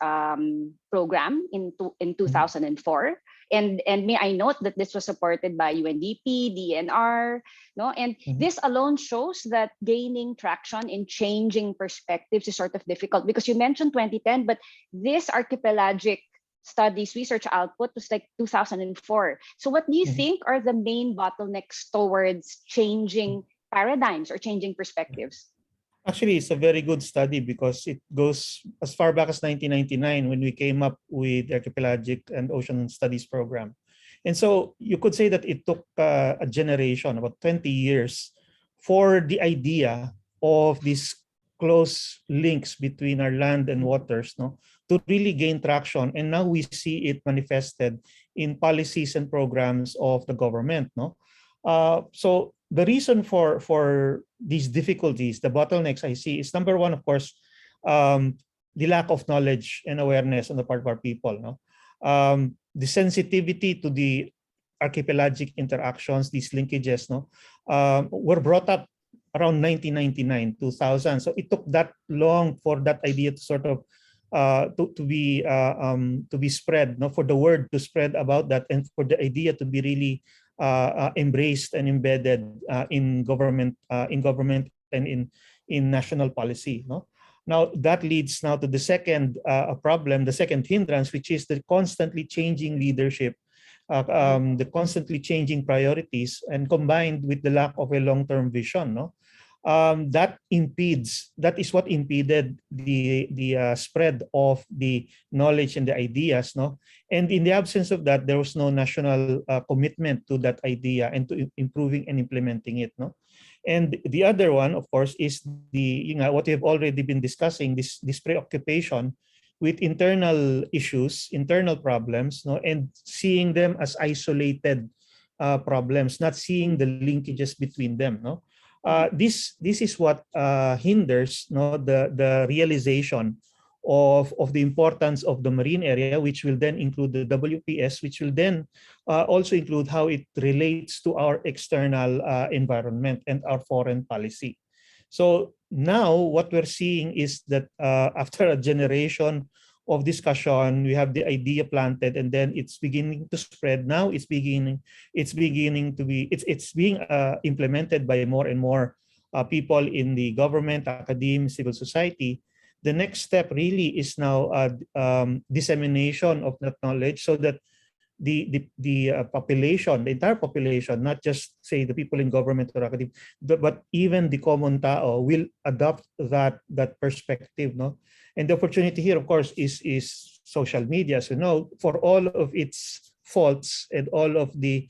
Speaker 2: program in 2004. And may I note that this was supported by UNDP, DNR, no? And this alone shows that gaining traction in changing perspectives is sort of difficult, because you mentioned 2010, but this archipelagic studies research output was like 2004. So what do you think are the main bottlenecks towards changing paradigms or changing perspectives?
Speaker 13: Actually, it's a very good study because it goes as far back as 1999 when we came up with the Archipelagic and Ocean Studies program. And so you could say that it took a generation, about 20 years, for the idea of these close links between our land and waters, no, to really gain traction. And now we see it manifested in policies and programs of the government, no. So the reason for these difficulties, the bottlenecks I see, is number one, of course, the lack of knowledge and awareness on the part of our people, no. The sensitivity to the archipelagic interactions, these linkages, no, were brought up around 1999, 2000. So it took that long for that idea to sort of to be spread, no, for the word to spread about that, and for the idea to be really embraced and embedded in government and in national policy, no. Now that leads now to the second problem, the second hindrance, which is the constantly changing leadership, the constantly changing priorities, and combined with the lack of a long-term vision, no. That is what impeded the spread of the knowledge and the ideas, no. And in the absence of that, there was no national commitment to that idea and to improving and implementing it, no. And the other one, of course, is what we have already been discussing, this preoccupation with internal issues, internal problems, no, and seeing them as isolated problems, not seeing the linkages between them, no. This is what hinders, no, the realization of the importance of the marine area, which will then include the WPS, which will then also include how it relates to our external environment and our foreign policy. So now what we're seeing is that after a generation of discussion, we have the idea planted, and then it's beginning to spread. Now it's being implemented by more and more people in the government, academia, civil society. The next step really is now dissemination of that knowledge, so that the population, the entire population, not just say the people in government or academia, but even the common tao will adopt that perspective, no. And the opportunity here, of course, is social media. So now, for all of its faults and all of the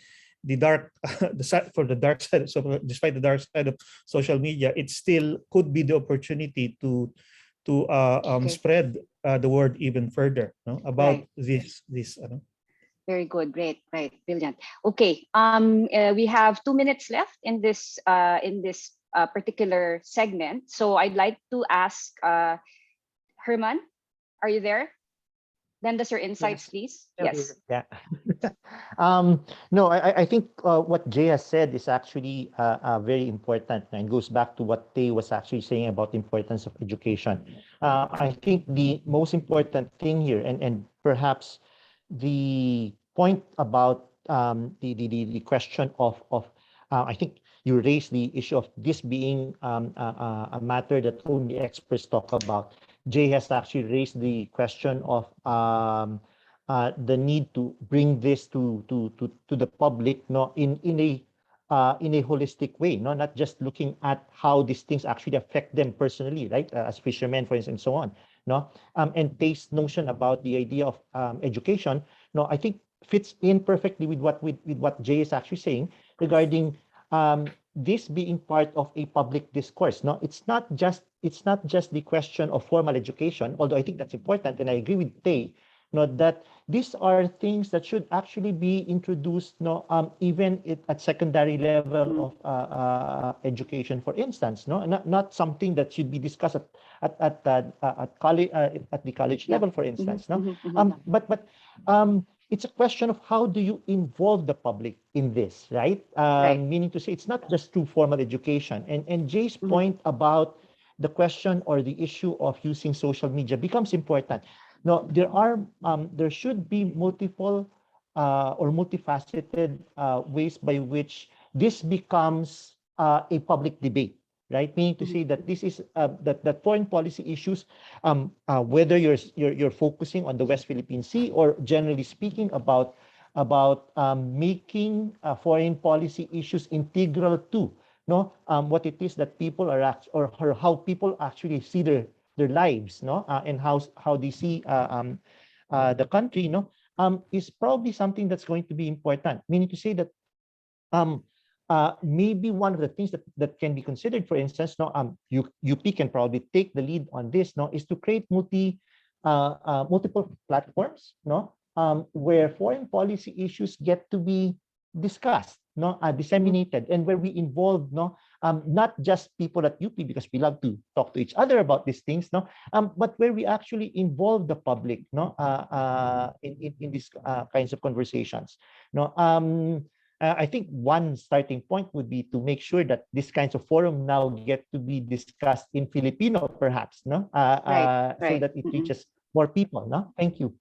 Speaker 13: dark for the dark side, so despite the dark side of social media, it still could be the opportunity to spread the word even further, no, about this.
Speaker 2: Very good. Great. Right. Brilliant. Okay. We have 2 minutes left in this particular segment. So I'd like to ask Herman, are you there? Lend us your insights, please. Yes.
Speaker 11: Yeah. No, I think what Jay has said is actually very important and goes back to what Tay was actually saying about the importance of education. I think the most important thing here, and perhaps the point about the question of I think you raised the issue of this being a matter that only experts talk about. Jay has actually raised the question of the need to bring this to the public, no, in a holistic way, no, not just looking at how these things actually affect them personally, right, as fishermen, for instance, and so on, no, and Tay's notion about the idea of education, no, I think fits in perfectly with what Jay is actually saying regarding this being part of a public discourse. No, it's not just the question of formal education, although I think that's important, and I agree with Tay, no, that these are things that should actually be introduced, no, even at secondary level of education, for instance, no, not something that should be discussed at college at the college level, for instance, no, but it's a question of how do you involve the public in this, right? Meaning to say, it's not just through formal education. And Jay's point about the question or the issue of using social media becomes important. Now, there should be multiple or multifaceted ways by which this becomes a public debate, right? Meaning to say that this is that foreign policy issues, whether you're focusing on the West Philippine Sea or generally speaking about making foreign policy issues integral to what it is that people are or how people actually see their lives, and how they see the country, is probably something that's going to be important. Meaning to say that maybe one of the things that can be considered, for instance, UP can probably take the lead on this, is to create multiple platforms, where foreign policy issues get to be discussed, disseminated, and where we involve, not just people at UP, because we love to talk to each other about these things, but where we actually involve the public, in these kinds of conversations, I think one starting point would be to make sure that these kinds of forum now get to be discussed in Filipino, perhaps, so that it reaches more people. Thank you.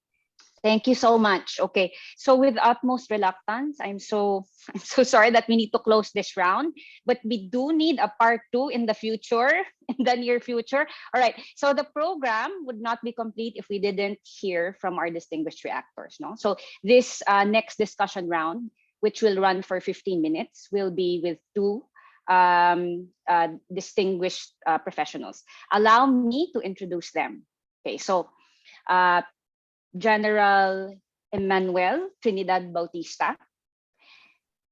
Speaker 2: Thank you so much. Okay, so with utmost reluctance, I'm so sorry that we need to close this round, but we do need a part 2 in the future, in the near future. All right, so the program would not be complete if we didn't hear from our distinguished reactors. So this next discussion round, which will run for 15 minutes, will be with 2 distinguished professionals. Allow me to introduce them. Okay, so General Emmanuel Trinidad Bautista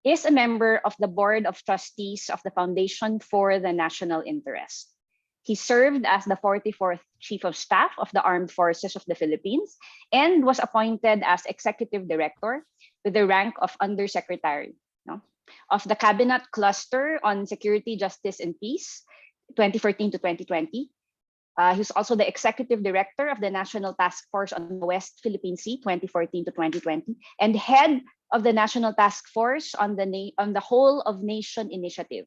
Speaker 2: is a member of the Board of Trustees of the Foundation for the National Interest. He served as the 44th Chief of Staff of the Armed Forces of the Philippines and was appointed as Executive Director with the rank of Undersecretary of the Cabinet Cluster on Security, Justice, and Peace, 2014 to 2020. He was also the Executive Director of the National Task Force on the West Philippine Sea, 2014 to 2020, and head of the National Task Force on the Whole of Nation Initiative,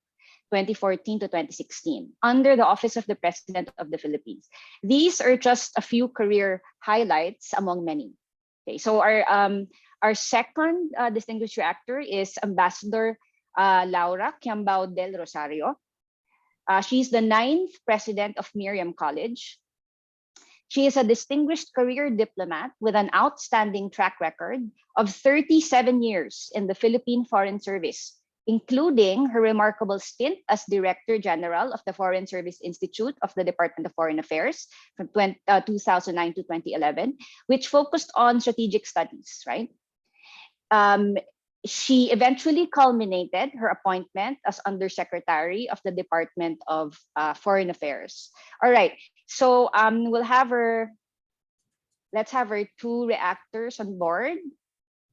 Speaker 2: 2014 to 2016, under the Office of the President of the Philippines. These are just a few career highlights among many. Okay, so our second distinguished reactor is Ambassador Laura Quimbao-Del Rosario. She's the 9th president of Miriam College. She is a distinguished career diplomat with an outstanding track record of 37 years in the Philippine Foreign Service, including her remarkable stint as Director General of the Foreign Service Institute of the Department of Foreign Affairs from 2009 to 2011, which focused on strategic studies, right? She eventually culminated her appointment as Undersecretary of the Department of Foreign Affairs. All right, so let's have our 2 reactors on board.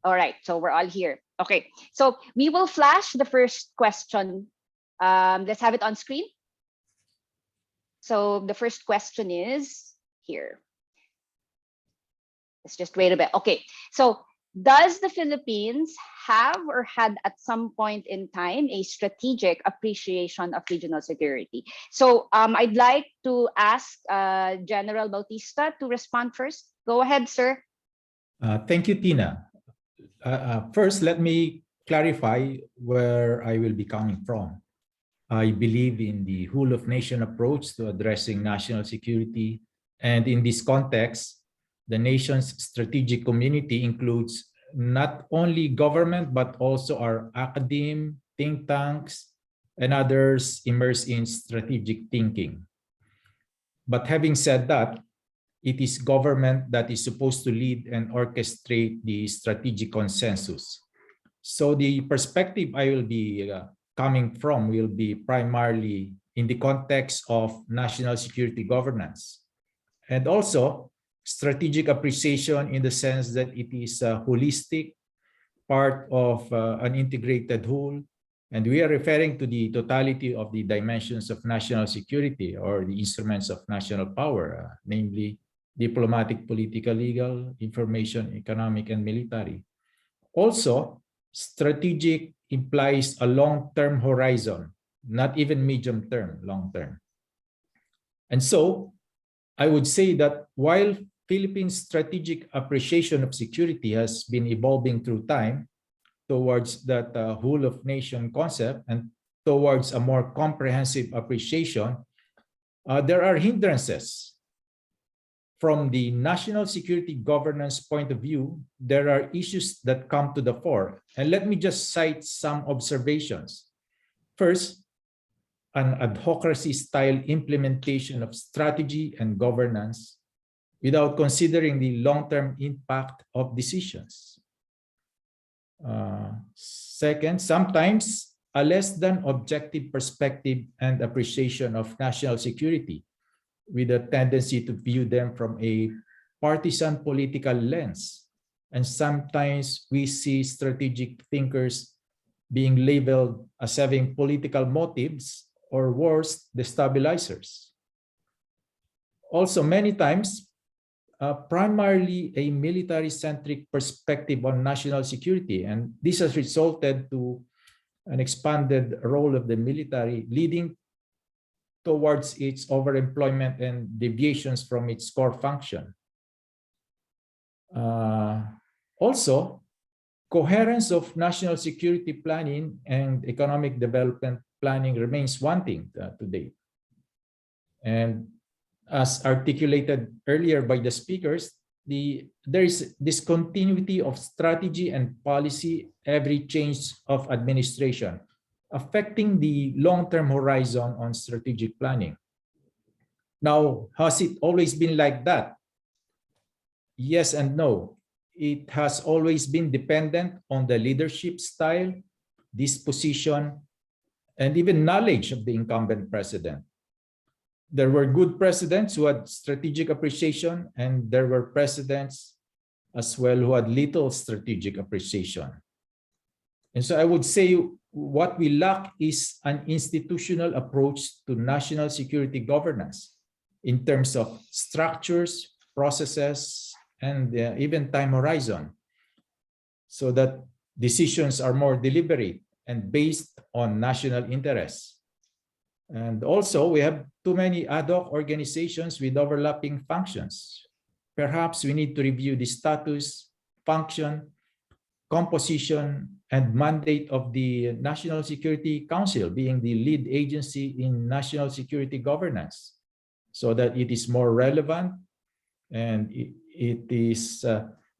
Speaker 2: All right, so we're all here. Okay, so we will flash the first question. Let's have it on screen. So the first question is here. Let's just wait a bit. Okay, so does the Philippines have or had at some point in time a strategic appreciation of regional security? So I'd like to ask General Bautista to respond first. Go ahead, sir.
Speaker 14: Thank you, Tina. First, let me clarify where I will be coming from. I believe in the whole of nation approach to addressing national security. And in this context, the nation's strategic community includes not only government, but also our academe, think tanks, and others immersed in strategic thinking. But having said that, it is government that is supposed to lead and orchestrate the strategic consensus. So the perspective I will be coming from will be primarily in the context of national security governance, and also strategic appreciation in the sense that it is a holistic part of an integrated whole. And we are referring to the totality of the dimensions of national security or the instruments of national power, namely diplomatic, political, legal, information, economic, and military. Also, strategic implies a long-term horizon, not even medium-term, long-term. And so, I would say that while Philippines' strategic appreciation of security has been evolving through time towards that whole of nation concept and towards a more comprehensive appreciation, there are hindrances. From the national security governance point of view, there are issues that come to the fore. And let me just cite some observations. First, an adhocracy-style implementation of strategy and governance without considering the long-term impact of decisions. Second, sometimes a less than objective perspective and appreciation of national security, with a tendency to view them from a partisan political lens. And sometimes we see strategic thinkers being labeled as having political motives or worse, destabilizers. Also, many times, primarily a military-centric perspective on national security. And this has resulted to an expanded role of the military, leading towards its overemployment and deviations from its core function. Also, coherence of national security planning and economic development planning remains wanting today. And as articulated earlier by the speakers, there is discontinuity of strategy and policy every change of administration, affecting the long-term horizon on strategic planning. Now, has it always been like that? Yes and no. It has always been dependent on the leadership style, disposition, and even knowledge of the incumbent president. There were good presidents who had strategic appreciation, and there were presidents as well who had little strategic appreciation. And so I would say what we lack is an institutional approach to national security governance in terms of structures, processes, and even time horizon, so that decisions are more deliberate and based on national interests. And also, we have too many ad hoc organizations with overlapping functions. Perhaps we need to review the status, function, composition, and mandate of the National Security Council, being the lead agency in national security governance, so that it is more relevant and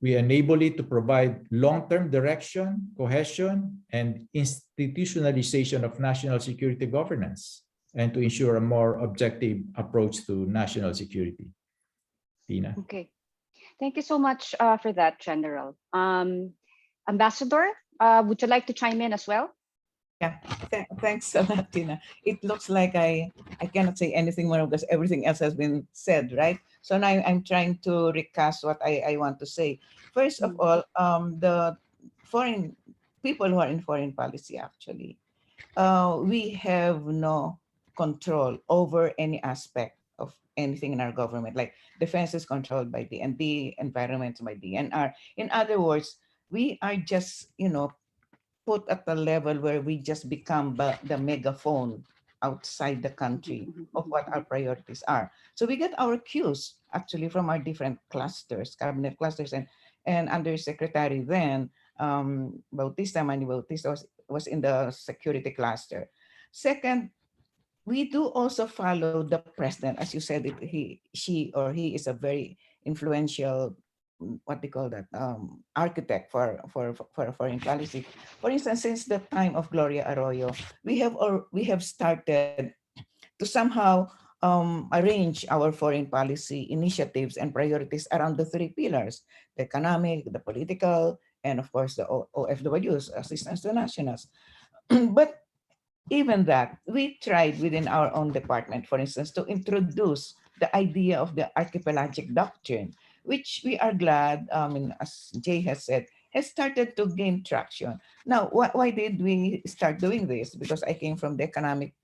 Speaker 14: we enable it to provide long-term direction, cohesion, and institutionalization of national security governance, and to ensure a more objective approach to national security. Tina.
Speaker 2: Okay, thank you so much for that, General. Ambassador, would you like to chime in as well?
Speaker 15: Yeah, thanks a lot, Tina. It looks like I cannot say anything more because everything else has been said, right? So now I'm trying to recast what I want to say. First of all, foreign people who are in foreign policy, actually, we have no control over any aspect of anything in our government. Like defense is controlled by the ND, environment by the NR. In other words, we are just, put at the level where we just become the megaphone outside the country of what our priorities are. So we get our cues actually from our different clusters, cabinet clusters, and undersecretary then, Bautista, Manny Bautista was in the security cluster. Second, we do also follow the president. As you said, she or he is a very influential, what they call that, architect for foreign policy. For instance, since the time of Gloria Arroyo, we have started to somehow arrange our foreign policy initiatives and priorities around the three pillars: the economic, the political, and of course the OFWs, assistance to nationals. But even that, we tried within our own department, for instance, to introduce the idea of the archipelagic doctrine, which we are glad, as Jay has said, has started to gain traction. Now, why did we start doing this? Because I came from the economic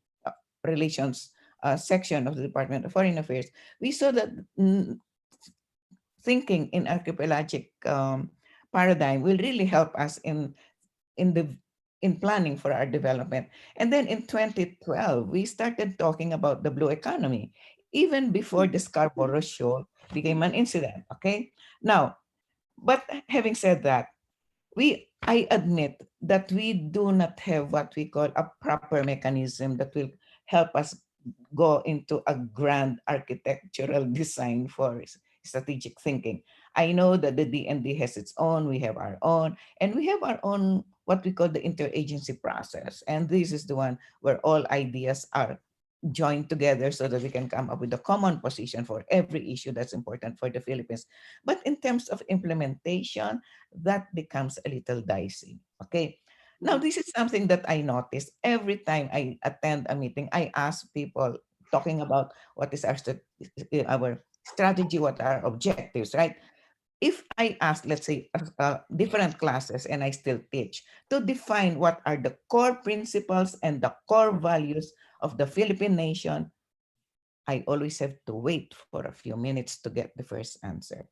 Speaker 15: relations section of the Department of Foreign Affairs. We saw that thinking in archipelagic paradigm will really help us in planning for our development. And then in 2012, we started talking about the blue economy, even before the Scarborough Shoal became an incident, okay? Now, but having said that, I admit that we do not have what we call a proper mechanism that will help us go into a grand architectural design for strategic thinking. I know that the DND has its own, we have our own, and we have our own what we call the interagency process. And this is the one where all ideas are joined together so that we can come up with a common position for every issue that's important for the Philippines. But in terms of implementation, that becomes a little dicey, okay? Now, this is something that I notice every time I attend a meeting. I ask people talking about what is our strategy, what are our objectives, right? If I ask, let's say, different classes and I still teach, to define what are the core principles and the core values of the Philippine nation, I always have to wait for a few minutes to get the first answer.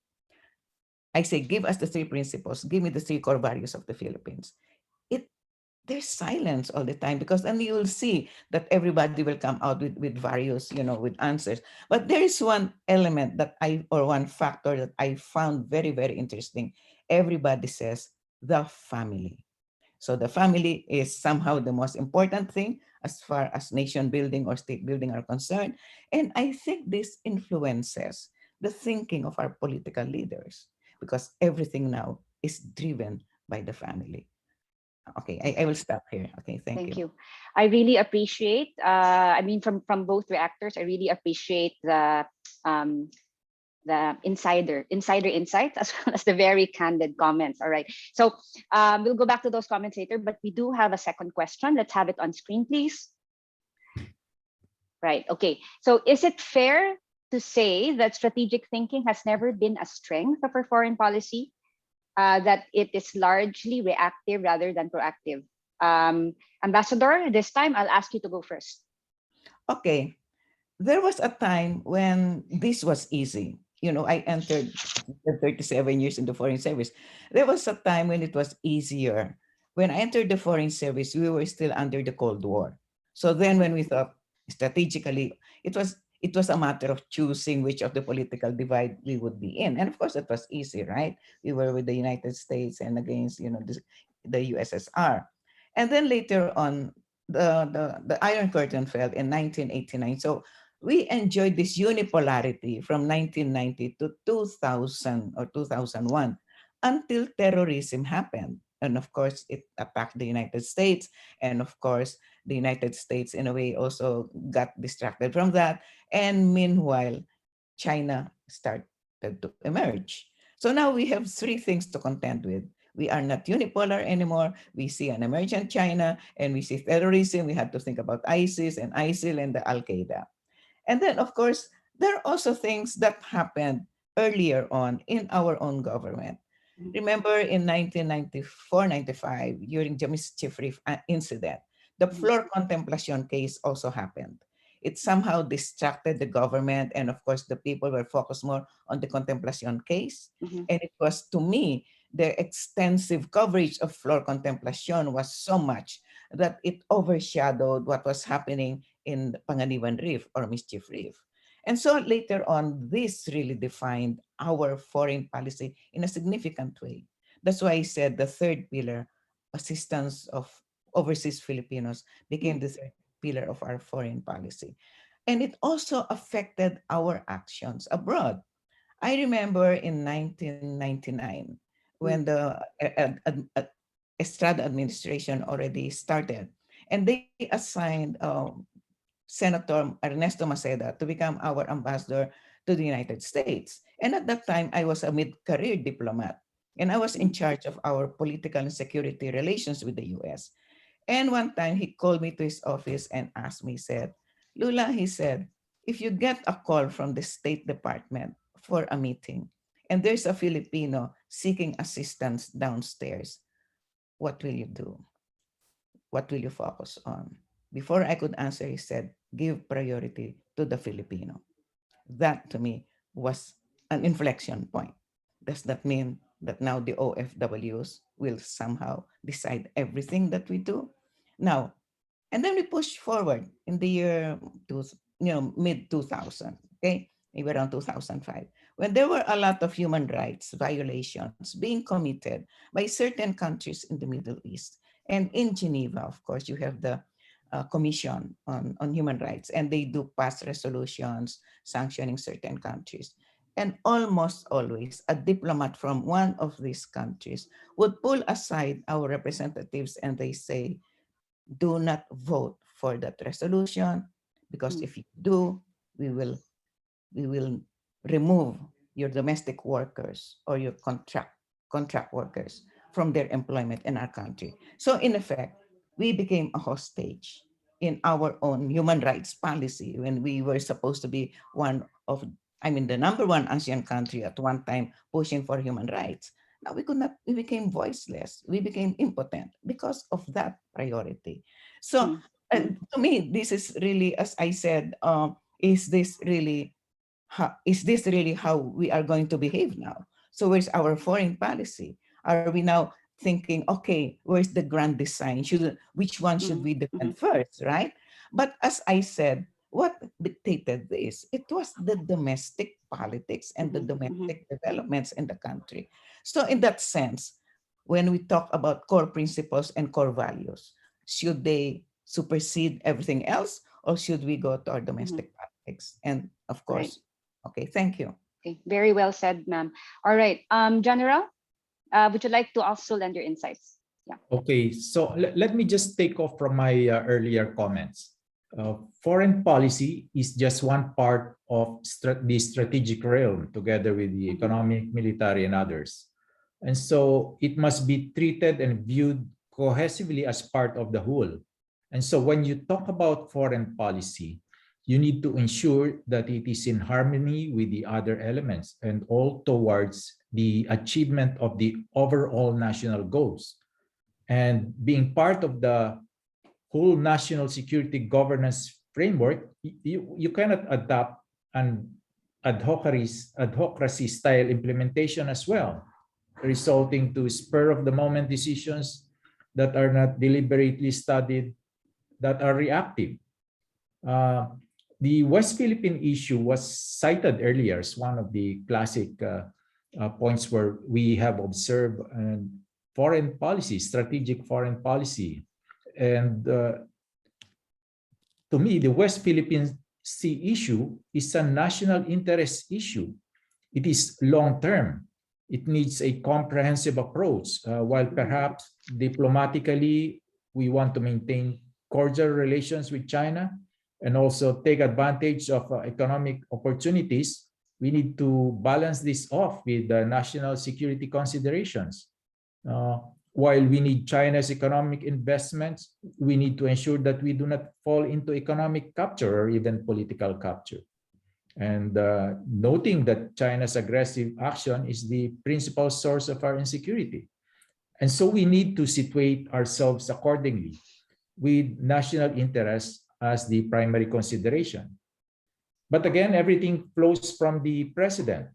Speaker 15: I say, give us the three principles, give me the three core values of the Philippines. There's silence all the time, because then you'll see that everybody will come out with various, with answers. But there is one element or one factor that I found very, very interesting. Everybody says the family. So the family is somehow the most important thing as far as nation building or state building are concerned. And I think this influences the thinking of our political leaders, because everything now is driven by the family. Okay, I will stop here. Okay, thank you.
Speaker 2: I really appreciate, from both reactors, I really appreciate the insider insights as well as the very candid comments. All right, so we'll go back to those comments later, but we do have a second question. Let's have it on screen, please. Right, okay. So is it fair to say that strategic thinking has never been a strength of our foreign policy? That it is largely reactive rather than proactive. Ambassador, this time I'll ask you to go first.
Speaker 15: Okay. There was a time when this was easy. I entered 37 years in the foreign service. There was a time when it was easier. When I entered the foreign service, we were still under the Cold War. So then when we thought strategically, it was a matter of choosing which of the political divide we would be in. And of course, it was easy, right? We were with the United States and against, the USSR. And then later on, the Iron Curtain fell in 1989. So we enjoyed this unipolarity from 1990 to 2000 or 2001 until terrorism happened. And of course, it attacked the United States. And of course, the United States, in a way, also got distracted from that. And meanwhile, China started to emerge. So now we have three things to contend with. We are not unipolar anymore. We see an emergent China, and we see terrorism. We have to think about ISIS and ISIL and the Al-Qaeda. And then, of course, there are also things that happened earlier on in our own government. Remember in 1994-95, during the mischief incident, the floor contemplation case also happened. It somehow distracted the government, and of course the people were focused more on the contemplation case. And it was, to me, the extensive coverage of floor contemplation was so much that it overshadowed what was happening in Panganiban Reef or Mischief Reef. And so later on, this really defined our foreign policy in a significant way. That's why I said the third pillar, assistance of overseas Filipinos, became the third pillar of our foreign policy. And it also affected our actions abroad. I remember in 1999, when the Estrada administration already started, and they assigned Senator Ernesto Maceda to become our ambassador to the United States. And at that time, I was a mid-career diplomat, and I was in charge of our political and security relations with the US. And one time he called me to his office and asked me, said, Lula, he said, if you get a call from the State Department for a meeting, and there's a Filipino seeking assistance downstairs, what will you do? What will you focus on? Before I could answer, he said, give priority to the Filipino. That to me was an inflection point. Does that mean that now the OFWs will somehow decide everything that we do? Now, and then we push forward in the year mid 2000, okay, maybe around 2005, when there were a lot of human rights violations being committed by certain countries in the Middle East. And in Geneva, of course, you have the Commission on Human Rights, and they do pass resolutions sanctioning certain countries. And almost always a diplomat from one of these countries would pull aside our representatives and they say, do not vote for that resolution, because if you do, we will remove your domestic workers or your contract workers from their employment in our country. So in effect, we became a hostage in our own human rights policy when we were supposed to be the number one ASEAN country at one time pushing for human rights. Now we became voiceless, we became impotent because of that priority. So to me, this is really, as I said, is this really how we are going to behave now? So where's our foreign policy? Are we now thinking, okay, where's the grand design? Which one should we defend first, right? But as I said, what dictated this? It was the domestic politics and the domestic developments in the country. So in that sense, when we talk about core principles and core values, should they supersede everything else, or should we go to our domestic politics? And of course, okay, thank you.
Speaker 2: Okay, very well said, ma'am. All right, General, would you like to also lend your insights? Yeah.
Speaker 14: Okay, so let me just take off from my earlier comments. Foreign policy is just one part of the strategic realm, together with the economic, military, and others. And so it must be treated and viewed cohesively as part of the whole. And so when you talk about foreign policy, you need to ensure that it is in harmony with the other elements and all towards the achievement of the overall national goals. And being part of the whole national security governance framework, you cannot adopt an adhocracy style implementation as well, resulting to spur of the moment decisions that are not deliberately studied, that are reactive. The West Philippine issue was cited earlier as one of the classic points where we have observed foreign policy, strategic foreign policy. And to me, the West Philippine Sea issue is a national interest issue. It is long-term. It needs a comprehensive approach. While perhaps diplomatically, we want to maintain cordial relations with China and also take advantage of economic opportunities, we need to balance this off with the national security considerations. While we need China's economic investments, we need to ensure that we do not fall into economic capture or even political capture. And noting that China's aggressive action is the principal source of our insecurity. And so we need to situate ourselves accordingly, with national interest as the primary consideration. But again, everything flows from the president.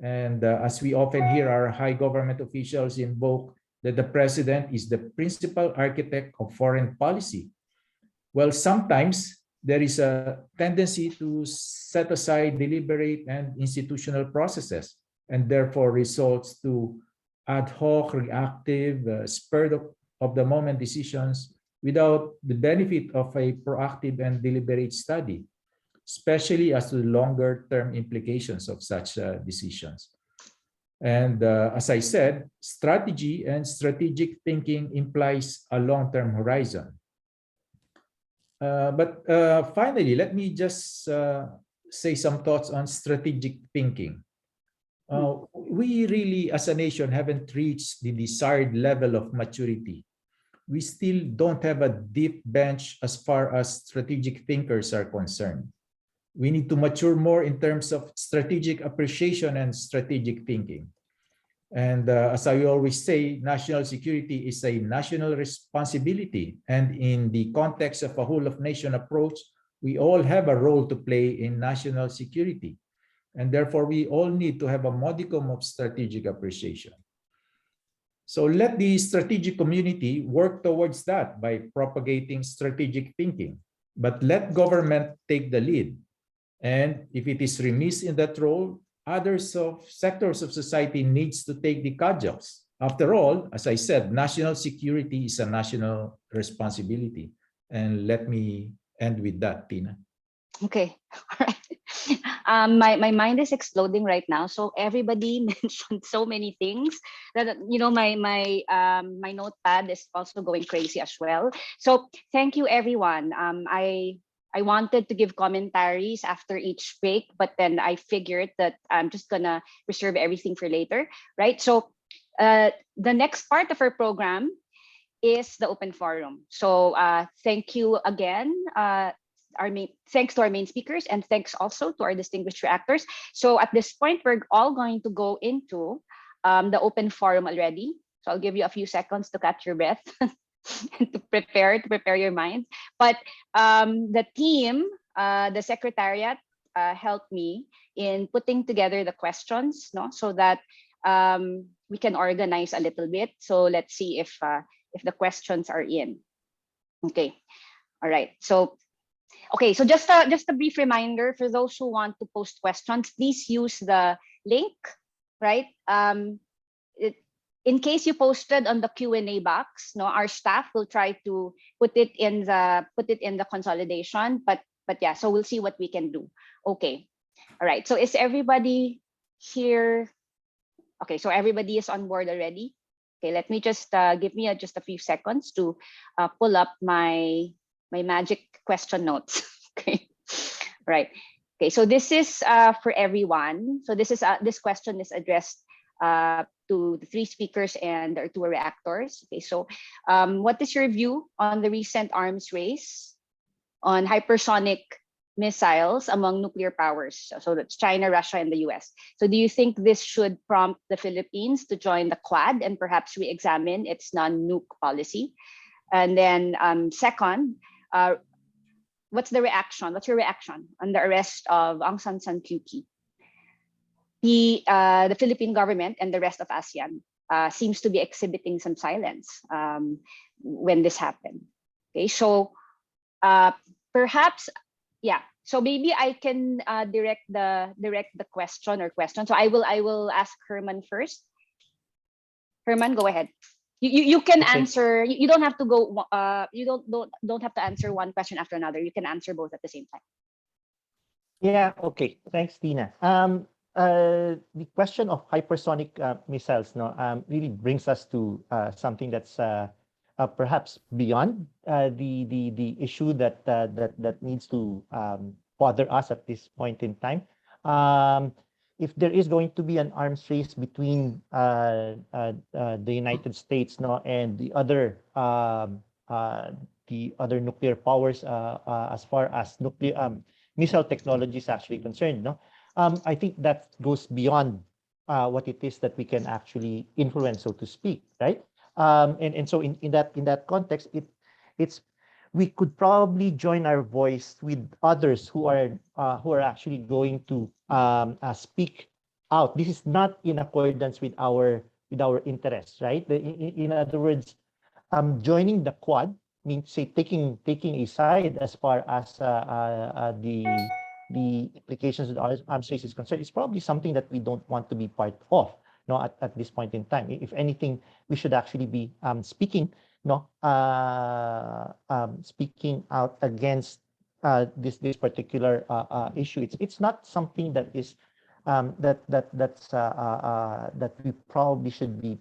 Speaker 14: And as we often hear our high government officials invoke that the president is the principal architect of foreign policy. Well, sometimes there is a tendency to set aside deliberate and institutional processes, and therefore results to ad hoc, reactive, spur of the moment decisions without the benefit of a proactive and deliberate study, especially as to the longer term implications of such decisions. And as I said, strategy and strategic thinking implies a long-term horizon. But finally, let me just say some thoughts on strategic thinking. We really, as a nation, haven't reached the desired level of maturity. We still don't have a deep bench as far as strategic thinkers are concerned. We need to mature more in terms of strategic appreciation and strategic thinking. And as I always say, national security is a national responsibility. And in the context of a whole of nation approach, we all have a role to play in national security. And therefore, we all need to have a modicum of strategic appreciation. So let the strategic community work towards that by propagating strategic thinking. But let government take the lead. And if it is remiss in that role, others of sectors of society needs to take the cudgels. After all, as I said, national security is a national responsibility. And let me end with that, Tina.
Speaker 2: Okay, all right. My mind is exploding right now. So everybody mentioned so many things that my notepad is also going crazy as well. So thank you, everyone. I wanted to give commentaries after each break, but then I figured that I'm just gonna reserve everything for later, right? So the next part of our program is the open forum. So thank you again. Thanks to our main speakers, and thanks also to our distinguished reactors. So at this point, we're all going to go into the open forum already. So I'll give you a few seconds to catch your breath and to prepare your minds. But the team, the secretariat, helped me in putting together the questions, no, so that we can organize a little bit. So let's see if the questions are in. Okay, all right. So just a brief reminder for those who want to post questions, please use the link, right? In case you posted on the Q&A box, no, our staff will try to put it in the consolidation. But yeah, so we'll see what we can do. Okay, all right. So is everybody here? Okay, so everybody is on board already. Okay, let me just give me just a few seconds to pull up my magic question notes. Okay, right. Okay, so this is for everyone. So this question is addressed to the three speakers and our two reactors. Okay, so what is your view on the recent arms race on hypersonic missiles among nuclear powers? So that's China, Russia, and the US. So do you think this should prompt the Philippines to join the Quad and perhaps re-examine its non-nuke policy? And then second, what's your reaction on the arrest of Aung San Suu Kyi? The Philippine government and the rest of ASEAN seems to be exhibiting some silence when this happened. Okay, so perhaps, yeah. So maybe I can direct the question. So I will ask Herman first. Herman, go ahead. You can answer. You don't have to go. You don't have to answer one question after another. You can answer both at the same time.
Speaker 11: Yeah. Okay. Thanks, Tina. The question of hypersonic missiles, really brings us to something that's perhaps beyond the issue that needs to bother us at this point in time. If there is going to be an arms race between the United States, and the other nuclear powers, as far as nuclear missile technology is actually concerned. No, I think that goes beyond what it is that we can actually influence, so to speak, right? And so in that context, it's we could probably join our voice with others who are actually going to speak out. This is not in accordance with our interests, right? In other words, joining the Quad means, say, taking a side as far as the implications of the arms race is concerned. It's probably something that we don't want to be part of. No, at this point in time. If anything, we should actually be speaking, speaking out against this particular issue. It's not something that is that we probably should be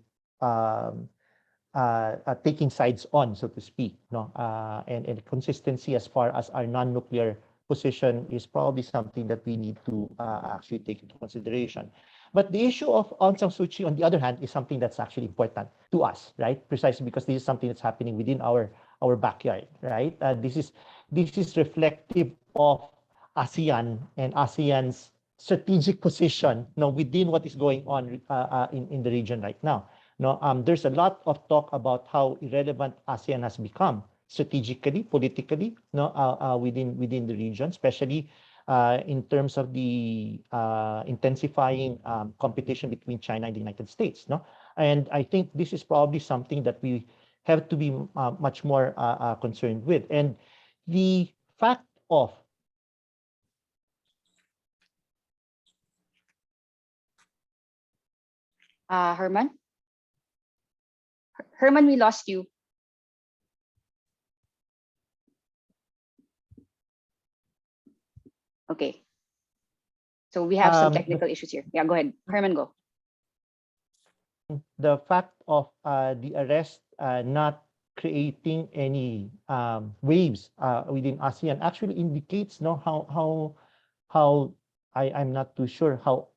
Speaker 11: taking sides on, so to speak. And consistency as far as our non-nuclear position is probably something that we need to actually take into consideration. But the issue of Aung San Suu Kyi, on the other hand, is something that's actually important to us, right? Precisely because this is something that's happening within our backyard, right? This is reflective of ASEAN and ASEAN's strategic position, within what is going on in the region right now. There's a lot of talk about how irrelevant ASEAN has become strategically, politically, within the region, especially in terms of the intensifying competition between China and the United States. And I think this is probably something that we have to be much more concerned with. And the fact of
Speaker 2: Herman? Herman, we lost you. Okay. So we have some technical issues here. Yeah, go ahead. Herman, go.
Speaker 11: The fact of the arrest not creating any waves within ASEAN actually indicates how I'm not too sure how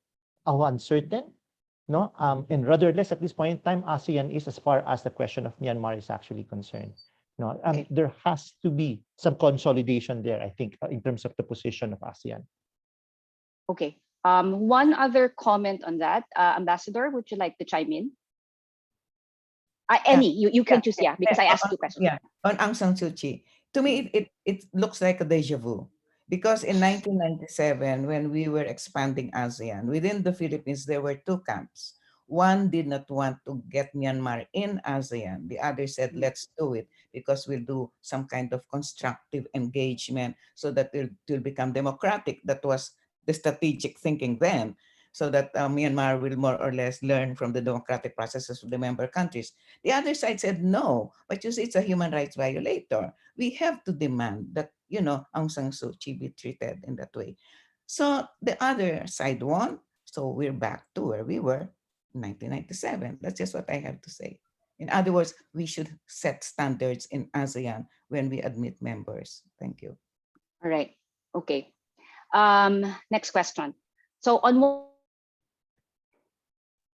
Speaker 11: uncertain and rudderless at this point in time ASEAN is as far as the question of Myanmar is actually concerned. There has to be some consolidation there, I think, in terms of the position of ASEAN.
Speaker 2: Okay. One other comment on that, Ambassador, would you like to chime in? Any, you can choose, because I asked 2 questions.
Speaker 15: Yeah, on Aung San Suu Kyi. To me, it looks like a deja vu. Because in 1997, when we were expanding ASEAN, within the Philippines, there were 2 camps. One did not want to get Myanmar in ASEAN. The other said, let's do it because we'll do some kind of constructive engagement so that it will become democratic. That was the strategic thinking then, so that Myanmar will more or less learn from the democratic processes of the member countries. The other side said, no, but you see, it's a human rights violator. We have to demand that, Aung San Suu Kyi be treated in that way. So the other side won. So we're back to where we were in 1997. That's just what I have to say. In other words, we should set standards in ASEAN when we admit members. Thank you.
Speaker 2: All right. Okay. Next question. So on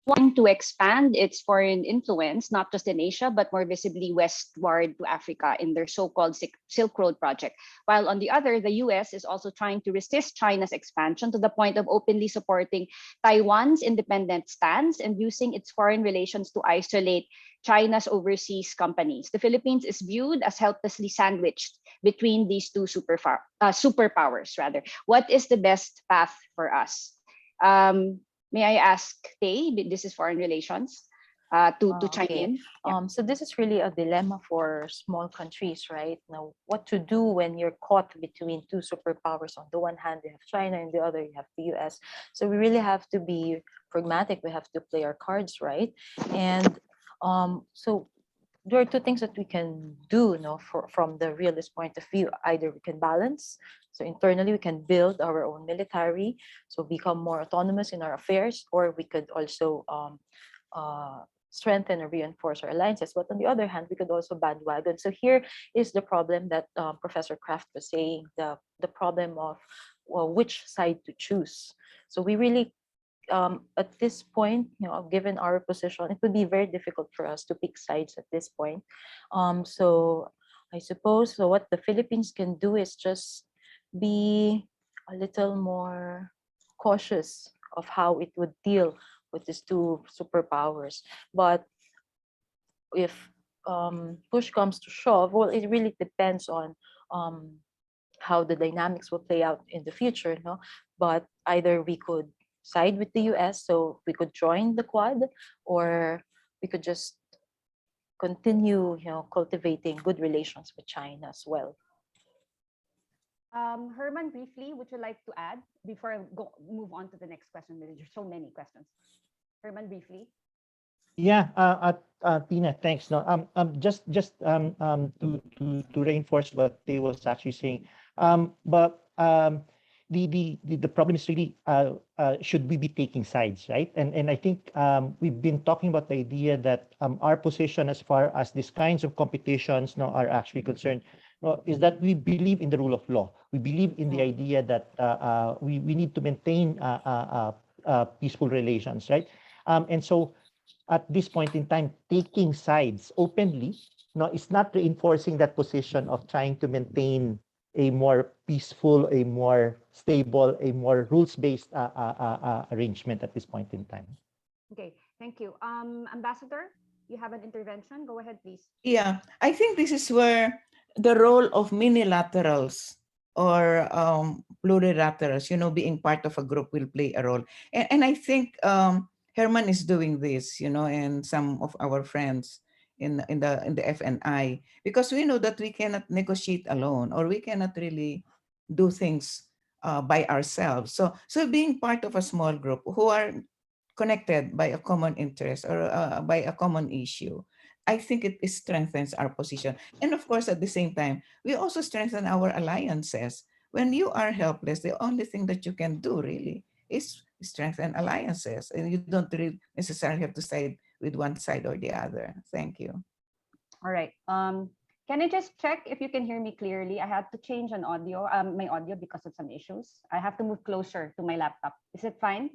Speaker 2: wanting to expand its foreign influence, not just in Asia, but more visibly westward to Africa in their so-called Silk Road project. While on the other, the US is also trying to resist China's expansion to the point of openly supporting Taiwan's independent stance and using its foreign relations to isolate China's overseas companies. The Philippines is viewed as helplessly sandwiched between these 2 superpowers. What is the best path for us? May I ask Tay, this is foreign relations, to chime in?
Speaker 12: Yeah. So this is really a dilemma for small countries, right? Now, what to do when you're caught between 2 superpowers? On the one hand, you have China, and the other, you have the US. So we really have to be pragmatic. We have to play our cards right. And so there are 2 things that we can do, from the realist point of view. Either we can balance. So internally, we can build our own military, so become more autonomous in our affairs, or we could also strengthen or reinforce our alliances. But on the other hand, we could also bandwagon. So here is the problem that Professor Kraft was saying, the problem of which side to choose. So we really, at this point, given our position, it would be very difficult for us to pick sides at this point. So I suppose what the Philippines can do is just be a little more cautious of how it would deal with these two superpowers. But if push comes to shove, well, it really depends on how the dynamics will play out in the future, no? But either we could side with the US, so we could join the Quad, or we could just continue, cultivating good relations with China as well.
Speaker 2: Herman, briefly, would you like to add before I move on to the next question? There's so many questions. Herman, briefly.
Speaker 11: Yeah, Tina, thanks. No, just to reinforce what they was actually saying. But the problem is really should we be taking sides, right? And I think we've been talking about the idea that our position as far as these kinds of competitions now are actually concerned, is that we believe in the rule of law. We believe in the idea that we need to maintain peaceful relations, right? And so at this point in time, taking sides openly, it's not reinforcing that position of trying to maintain a more peaceful, a more stable, a more rules-based arrangement at this point in time.
Speaker 2: Okay, thank you. Ambassador, you have an intervention. Go ahead, please.
Speaker 15: Yeah, I think this is where the role of minilaterals or plurilaterals, being part of a group will play a role. And I think Herman is doing this, and some of our friends in the FNI, because we know that we cannot negotiate alone, or we cannot really do things by ourselves. So being part of a small group who are connected by a common interest or by a common issue, I think it strengthens our position. And of course, at the same time, we also strengthen our alliances. When you are helpless, the only thing that you can do really is strengthen alliances, and you don't really necessarily have to side with one side or the other. Thank you.
Speaker 2: All right. Can I just check if you can hear me clearly? I had to change my audio because of some issues. I have to move closer to my laptop. Is it fine?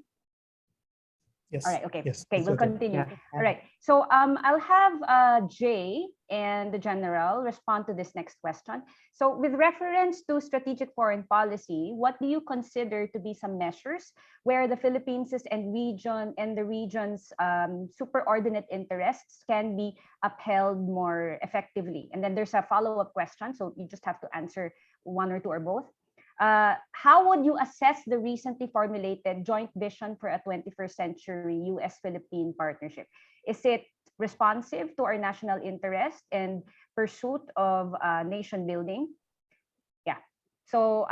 Speaker 13: Yes.
Speaker 2: All right. Okay.
Speaker 13: Yes,
Speaker 2: Okay. We'll
Speaker 13: okay.
Speaker 2: continue.
Speaker 13: Yeah.
Speaker 2: All right. So I'll have Jay and the general respond to this next question. So with reference to strategic foreign policy, what do you consider to be some measures where the Philippines and the region's superordinate interests can be upheld more effectively? And then there's a follow-up question. So you just have to answer one or two or both. How would you assess the recently formulated joint vision for a 21st century US-Philippine partnership? Is it responsive to our national interest and pursuit of nation building? Yeah. So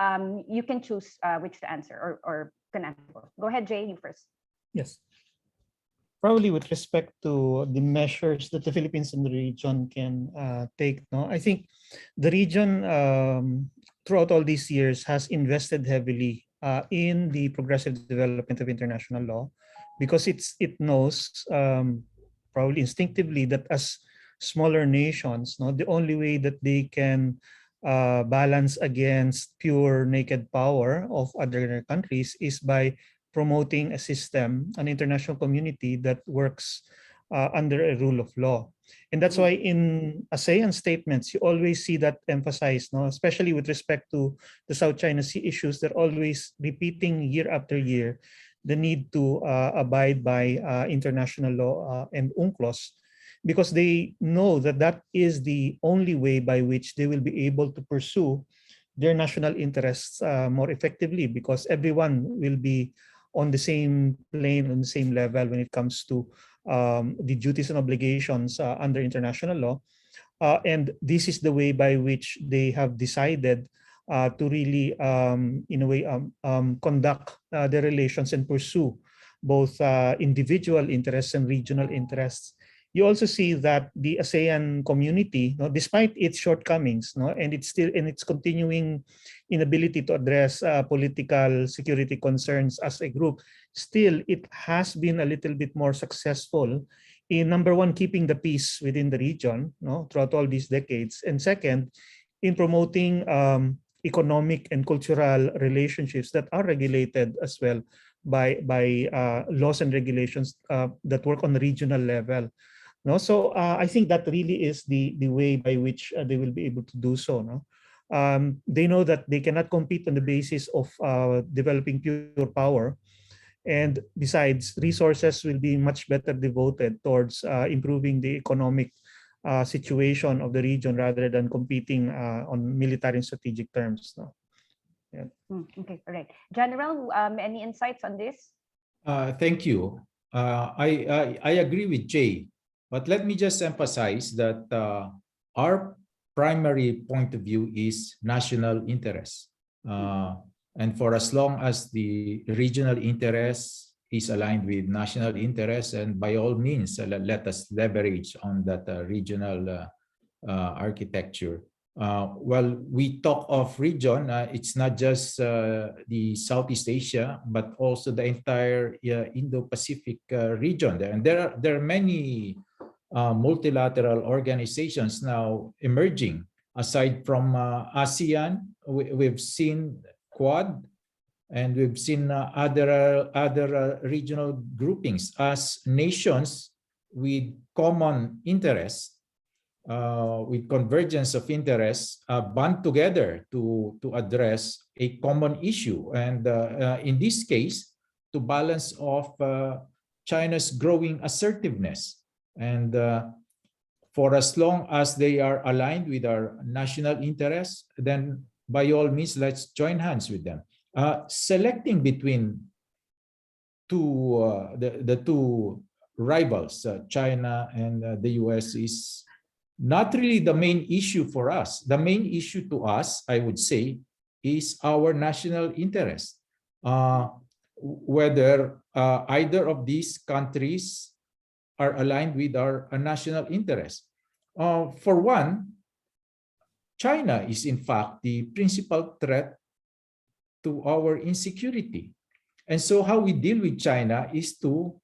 Speaker 2: you can choose which to answer or can answer both. Go ahead, Jay, you first.
Speaker 13: Yes. Probably with respect to the measures that the Philippines and the region can take, I think the region throughout all these years has invested heavily in the progressive development of international law, because it knows probably instinctively that as smaller nations, the only way that they can balance against pure naked power of other countries is by promoting a system, an international community that works under a rule of law. And that's why in ASEAN statements, you always see that emphasized, especially with respect to the South China Sea issues. They're always repeating year after year the need to abide by international law and UNCLOS, because they know that that is the only way by which they will be able to pursue their national interests more effectively, because everyone will be on the same plane, on the same level when it comes to the duties and obligations under international law. And this is the way by which they have decided to really, in a way, conduct their relations and pursue both individual interests and regional interests. You also see that the ASEAN community, despite its shortcomings, and its continuing inability to address political security concerns as a group, still it has been a little bit more successful in, number one, keeping the peace within the region, throughout all these decades, and second, in promoting economic and cultural relationships that are regulated as well by laws and regulations that work on the regional level. So I think that really is the way by which they will be able to do so. They know that they cannot compete on the basis of developing pure power. And besides, resources will be much better devoted towards improving the economic situation of the region rather than competing on military and strategic terms. No? Yeah.
Speaker 2: Okay, all right. General, any insights on this?
Speaker 14: Thank you. I agree with Jay, but let me just emphasize that our primary point of view is national interest. And for as long as the regional interest is aligned with national interest, and by all means, let us leverage on that regional architecture. Well, we talk of region, it's not just the Southeast Asia, but also the entire Indo-Pacific region there. And there are many multilateral organizations now emerging. Aside from ASEAN, we've seen Quad, and we've seen other regional groupings as nations with common interests, with convergence of interests, band together to address a common issue. And in this case, to balance off China's growing assertiveness. And for as long as they are aligned with our national interests, then by all means, let's join hands with them. Selecting between the two rivals, China and the US, is not really the main issue for us. The main issue to us, I would say, is our national interest. Whether either of these countries are aligned with our national interest. For one, China is in fact the principal threat to our insecurity. And so how we deal with China is to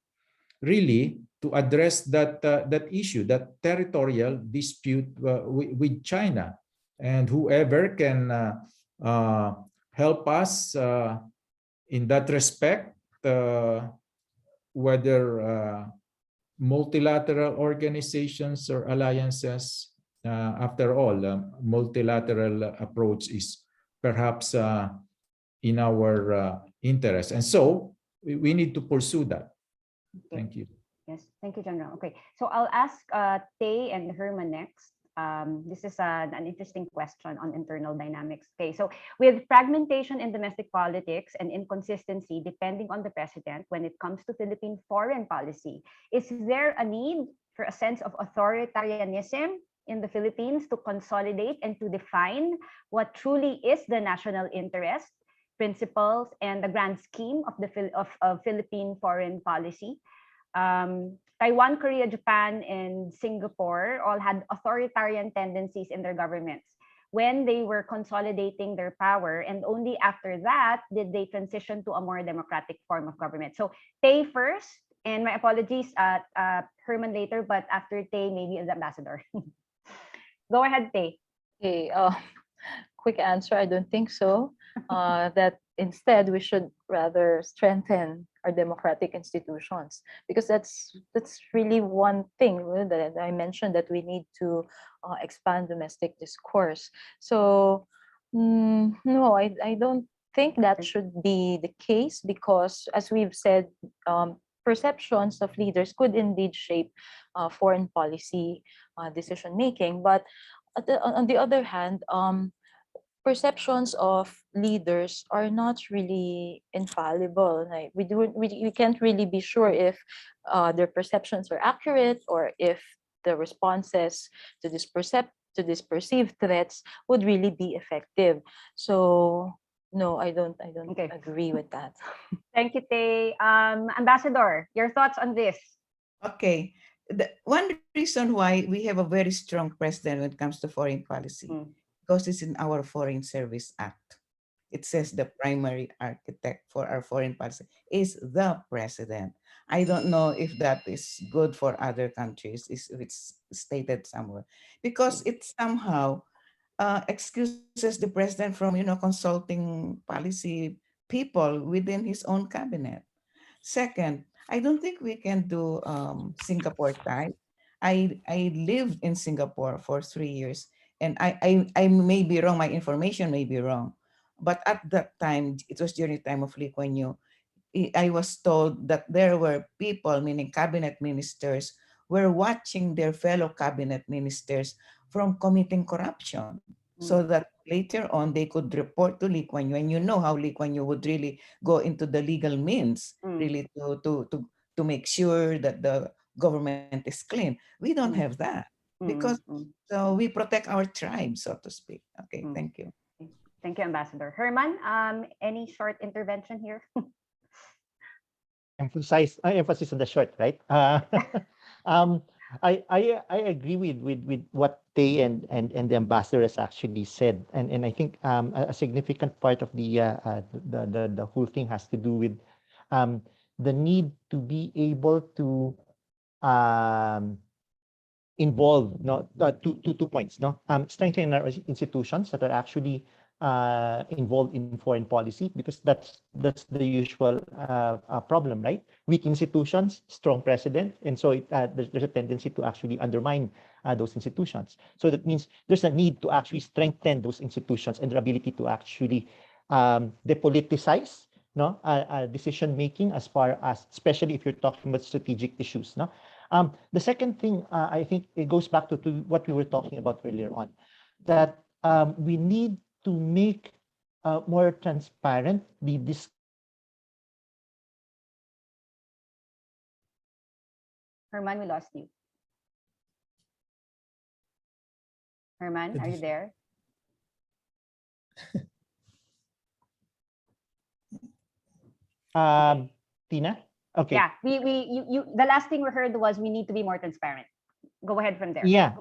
Speaker 14: really to address that issue, that territorial dispute with China. And whoever can help us in that respect, whether multilateral organizations or alliances, after all, multilateral approach is perhaps in our interest. And so we need to pursue that.
Speaker 2: Okay.
Speaker 14: Thank you.
Speaker 2: Yes, thank you, General. Okay, so I'll ask Tay and Herman next. This is an interesting question on internal dynamics. Okay, so with fragmentation in domestic politics and inconsistency depending on the president when it comes to Philippine foreign policy, is there a need for a sense of authoritarianism in the Philippines to consolidate and to define what truly is the national interest, principles, and the grand scheme of Philippine foreign policy? Taiwan, Korea, Japan, and Singapore all had authoritarian tendencies in their governments when they were consolidating their power, and only after that did they transition to a more democratic form of government. So Tay first, and my apologies, Herman later, but after Tay, maybe as ambassador. Go ahead, Tay.
Speaker 12: Okay, quick answer, I don't think so. That instead we should rather strengthen our democratic institutions, because that's really one thing that I mentioned, that we need to expand domestic discourse. So no, I don't think that should be the case, because as we've said, perceptions of leaders could indeed shape foreign policy decision making. But on the other hand, perceptions of leaders are not really infallible. Like we can't really be sure if their perceptions are accurate, or if the responses to these perceived threats would really be effective. So no, I don't agree with that.
Speaker 2: Thank you, Tay. Ambassador, your thoughts on this?
Speaker 15: Okay. One reason why we have a very strong president when it comes to foreign policy, because it's in our Foreign Service Act. It says the primary architect for our foreign policy is the president. I don't know if that is good for other countries, if it's stated somewhere, because it somehow excuses the president from, consulting policy people within his own cabinet. Second, I don't think we can do Singapore type. I lived in Singapore for 3 years, And I may be wrong, my information may be wrong. But at that time, it was during the time of Lee Kuan Yew, I was told that there were people, meaning cabinet ministers, were watching their fellow cabinet ministers from committing corruption, so that later on they could report to Lee Kuan Yew. And you know how Lee Kuan Yew would really go into the legal means, really to make sure that the government is clean. We don't have that because so we protect our tribe, so to speak. Okay, thank you.
Speaker 2: Thank you, Ambassador. Herman, any short intervention here?
Speaker 11: Emphasis on the short, right? I agree with what Tay and the ambassador has actually said, and I think a significant part of the whole thing has to do with the need to be able to involve two points, strengthening our institutions that are actually involved in foreign policy, because that's the usual problem, right? Weak institutions, strong president, and so there's a tendency to actually undermine those institutions. So that means there's a need to actually strengthen those institutions and their ability to actually depoliticize decision making, as far as, especially if you're talking about strategic issues. The second thing, I think it goes back to what we were talking about earlier on, that we need to make more transparent this.
Speaker 2: Herman, we lost you. Herman, are you there?
Speaker 11: Tina? Okay.
Speaker 2: Yeah, the last thing we heard was we need to be more transparent. Go ahead from there.
Speaker 11: Yeah.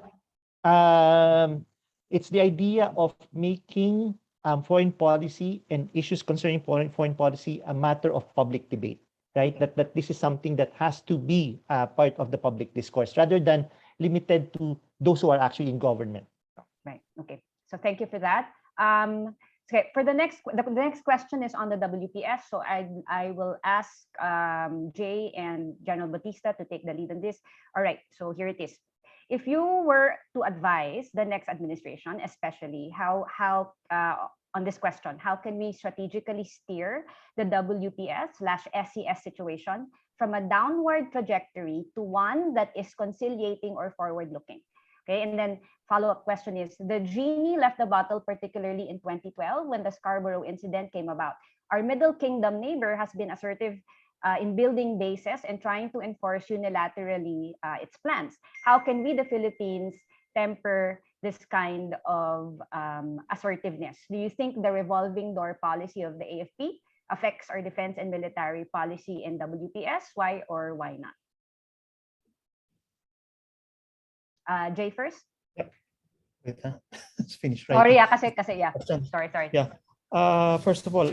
Speaker 11: It's the idea of making foreign policy and issues concerning foreign policy a matter of public debate, right? That this is something that has to be part of the public discourse rather than limited to those who are actually in government.
Speaker 2: Right. Okay. So thank you for that. Okay. For the next question is on the WPS. So I will ask Jay and General Batista to take the lead on this. All right. So here it is. If you were to advise the next administration, especially how on this question, how can we strategically steer the WPS/SES situation from a downward trajectory to one that is conciliating or forward-looking? Okay, and then follow-up question is, the genie left the bottle, particularly in 2012 when the Scarborough incident came about. Our Middle Kingdom neighbor has been assertive in building bases and trying to enforce unilaterally its plans. How can we, the Philippines, temper this kind of assertiveness? Do you think the revolving door policy of the AFP affects our defense and military policy in WPS? Why or why not? Jay first.
Speaker 13: Yep. Wait, let's finish.
Speaker 2: Sorry, yeah, kasi yeah. Sorry.
Speaker 13: Yeah. First of all,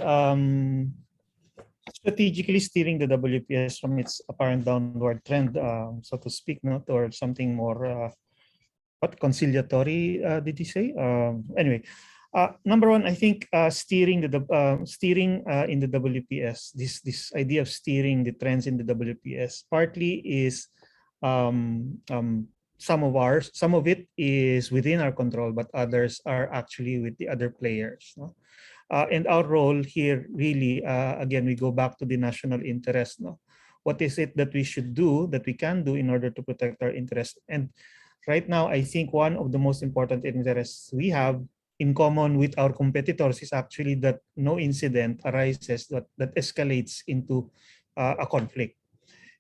Speaker 13: strategically steering the WPS from its apparent downward trend, so to speak, or something more conciliatory, did he say? Anyway, number one, I think steering in the WPS, this idea of steering the trends in the WPS, partly is some of it is within our control, but others are actually with the other players. And our role here really, again, we go back to the national interest. What is it that we should do, that we can do in order to protect our interest? And right now, I think one of the most important interests we have in common with our competitors is actually that no incident arises that escalates into a conflict.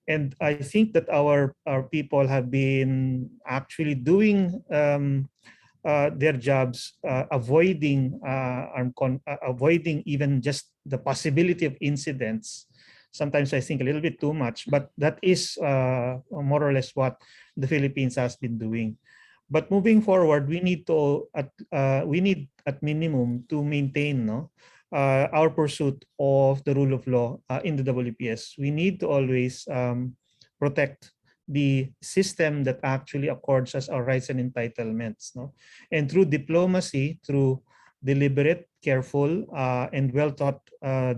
Speaker 13: And I think that our people have been actually doing their jobs, avoiding even just the possibility of incidents. Sometimes I think a little bit too much, but that is more or less what the Philippines has been doing. But moving forward, we need at minimum to maintain our pursuit of the rule of law in the WPS. We need to always protect the system that actually accords us our rights and entitlements. And through diplomacy, through deliberate, careful, and well-thought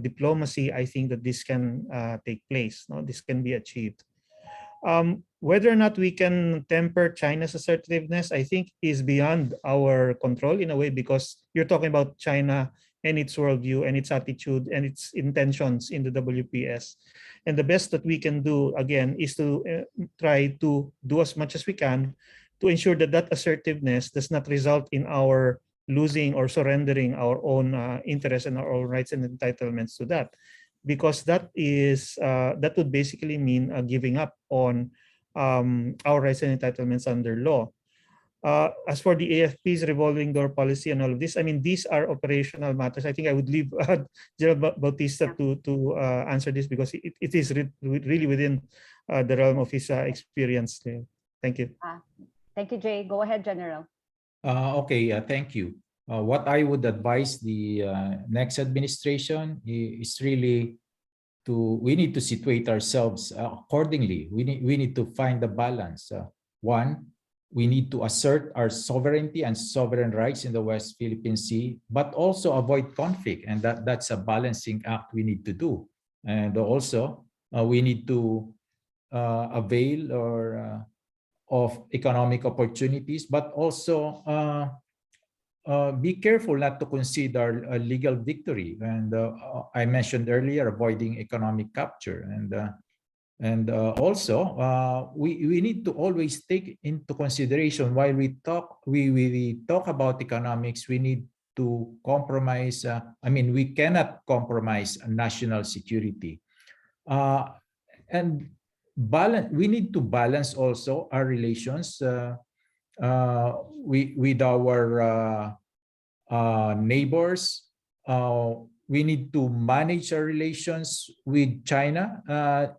Speaker 13: diplomacy, I think that this can take place. This can be achieved. Whether or not we can temper China's assertiveness, I think, is beyond our control in a way, because you're talking about China and its worldview and its attitude and its intentions in the WPS. And the best that we can do, again, is to try to do as much as we can to ensure that that assertiveness does not result in our losing or surrendering our own interests and our own rights and entitlements to that, because that would basically mean giving up on our rights and entitlements under law. As for the AFP's revolving door policy and all of this, I mean, these are operational matters. I think I would leave General Bautista to answer this, because it is really within the realm of his experience. Thank you.
Speaker 2: Thank you, Jay. Go ahead, General.
Speaker 14: Okay, thank you. What I would advise the next administration is really we need to situate ourselves accordingly. We need to find the balance. One, we need to assert our sovereignty and sovereign rights in the West Philippine Sea, but also avoid conflict, and that's a balancing act we need to do. And also, we need to avail of economic opportunities, but also be careful not to consider a legal victory. And I mentioned earlier, avoiding economic capture. And also, we need to always take into consideration, while we talk about economics, we need to compromise. We cannot compromise national security. And we need to balance also our relations with our neighbors. We need to manage our relations with China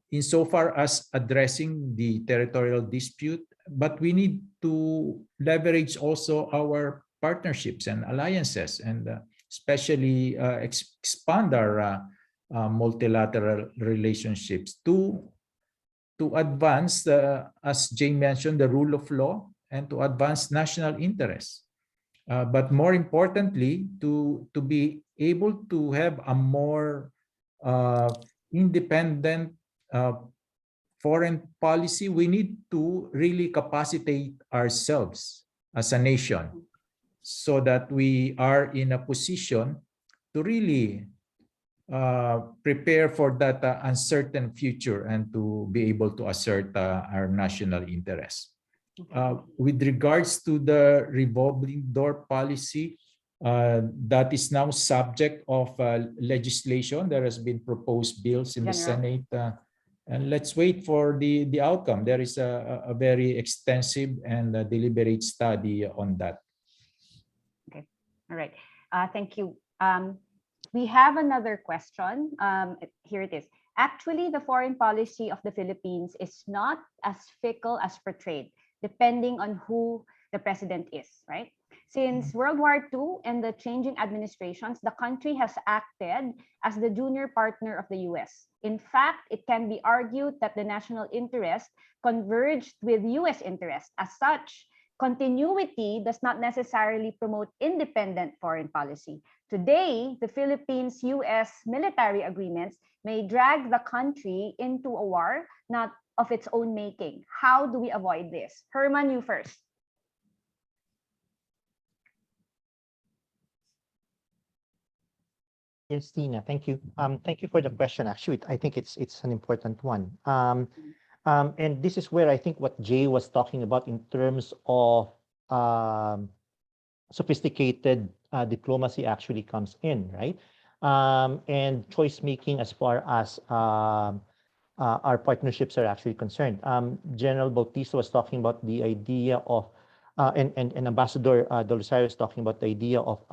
Speaker 14: insofar as addressing the territorial dispute, but we need to leverage also our partnerships and alliances, and especially expand our multilateral relationships to advance, as Jay mentioned, the rule of law, and to advance national interests. But more importantly, to be able to have a more independent foreign policy, we need to really capacitate ourselves as a nation so that we are in a position to really prepare for that uncertain future and to be able to assert our national interests. With regards to the revolving door policy, that is now subject of legislation. There has been proposed bills in the Senate, and let's wait for the outcome. There is a very extensive and deliberate study on that.
Speaker 2: Okay, all right. Thank you. We have another question. Here it is. Actually, the foreign policy of the Philippines is not as fickle as portrayed, depending on who the president is, right? Since World War II and the changing administrations, the country has acted as the junior partner of the US. In fact, it can be argued that the national interest converged with US interest. As such, continuity does not necessarily promote independent foreign policy. Today, the Philippines-US military agreements may drag the country into a war not of its own making. How do we avoid this? Herman, you first.
Speaker 11: Yes, Tina, thank you. Thank you for the question. Actually, I think it's an important one. And this is where I think what Jay was talking about in terms of sophisticated diplomacy actually comes in, right? And choice making as far as our partnerships are actually concerned. General Bautista was talking about the idea of, and Ambassador Del Rosario is talking about the idea of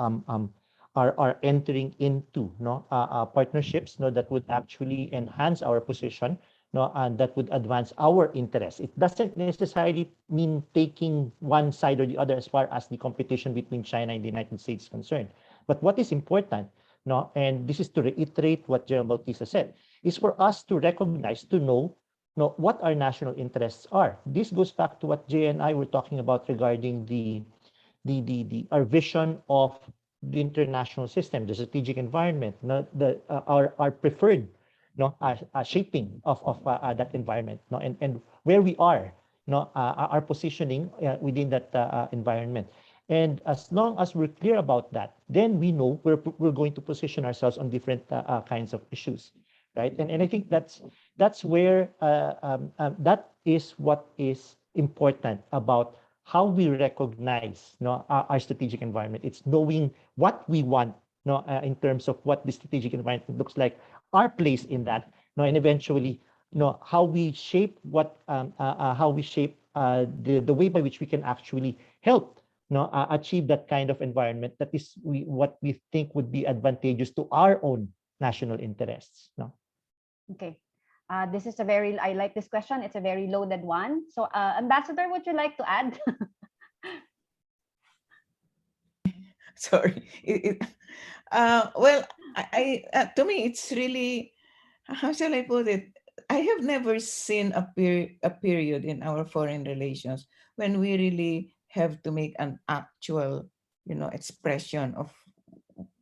Speaker 11: are entering into partnerships that would actually enhance our position, and that would advance our interests. It doesn't necessarily mean taking one side or the other as far as the competition between China and the United States is concerned. But what is important, and this is to reiterate what General Bautista said, is for us to recognize, to know what our national interests are. This goes back to what Jay and I were talking about regarding our vision of the international system, the strategic environment, our preferred shaping of that environment, and where we are, our positioning within that environment. And as long as we're clear about that, then we know we're going to position ourselves on different kinds of issues, right? And I think that's where that is what is important about how we recognize our strategic environment. It's knowing what we want in terms of what the strategic environment looks like, our place in that, and eventually how we shape the way by which we can actually help achieve that kind of environment that is what we think would be advantageous to our own national interests.
Speaker 2: Okay. This is I like this question. It's a very loaded one. So Ambassador, would you like to add?
Speaker 15: Sorry. Well, to me, it's really, how shall I put it? I have never seen a period in our foreign relations when we really have to make an actual, expression of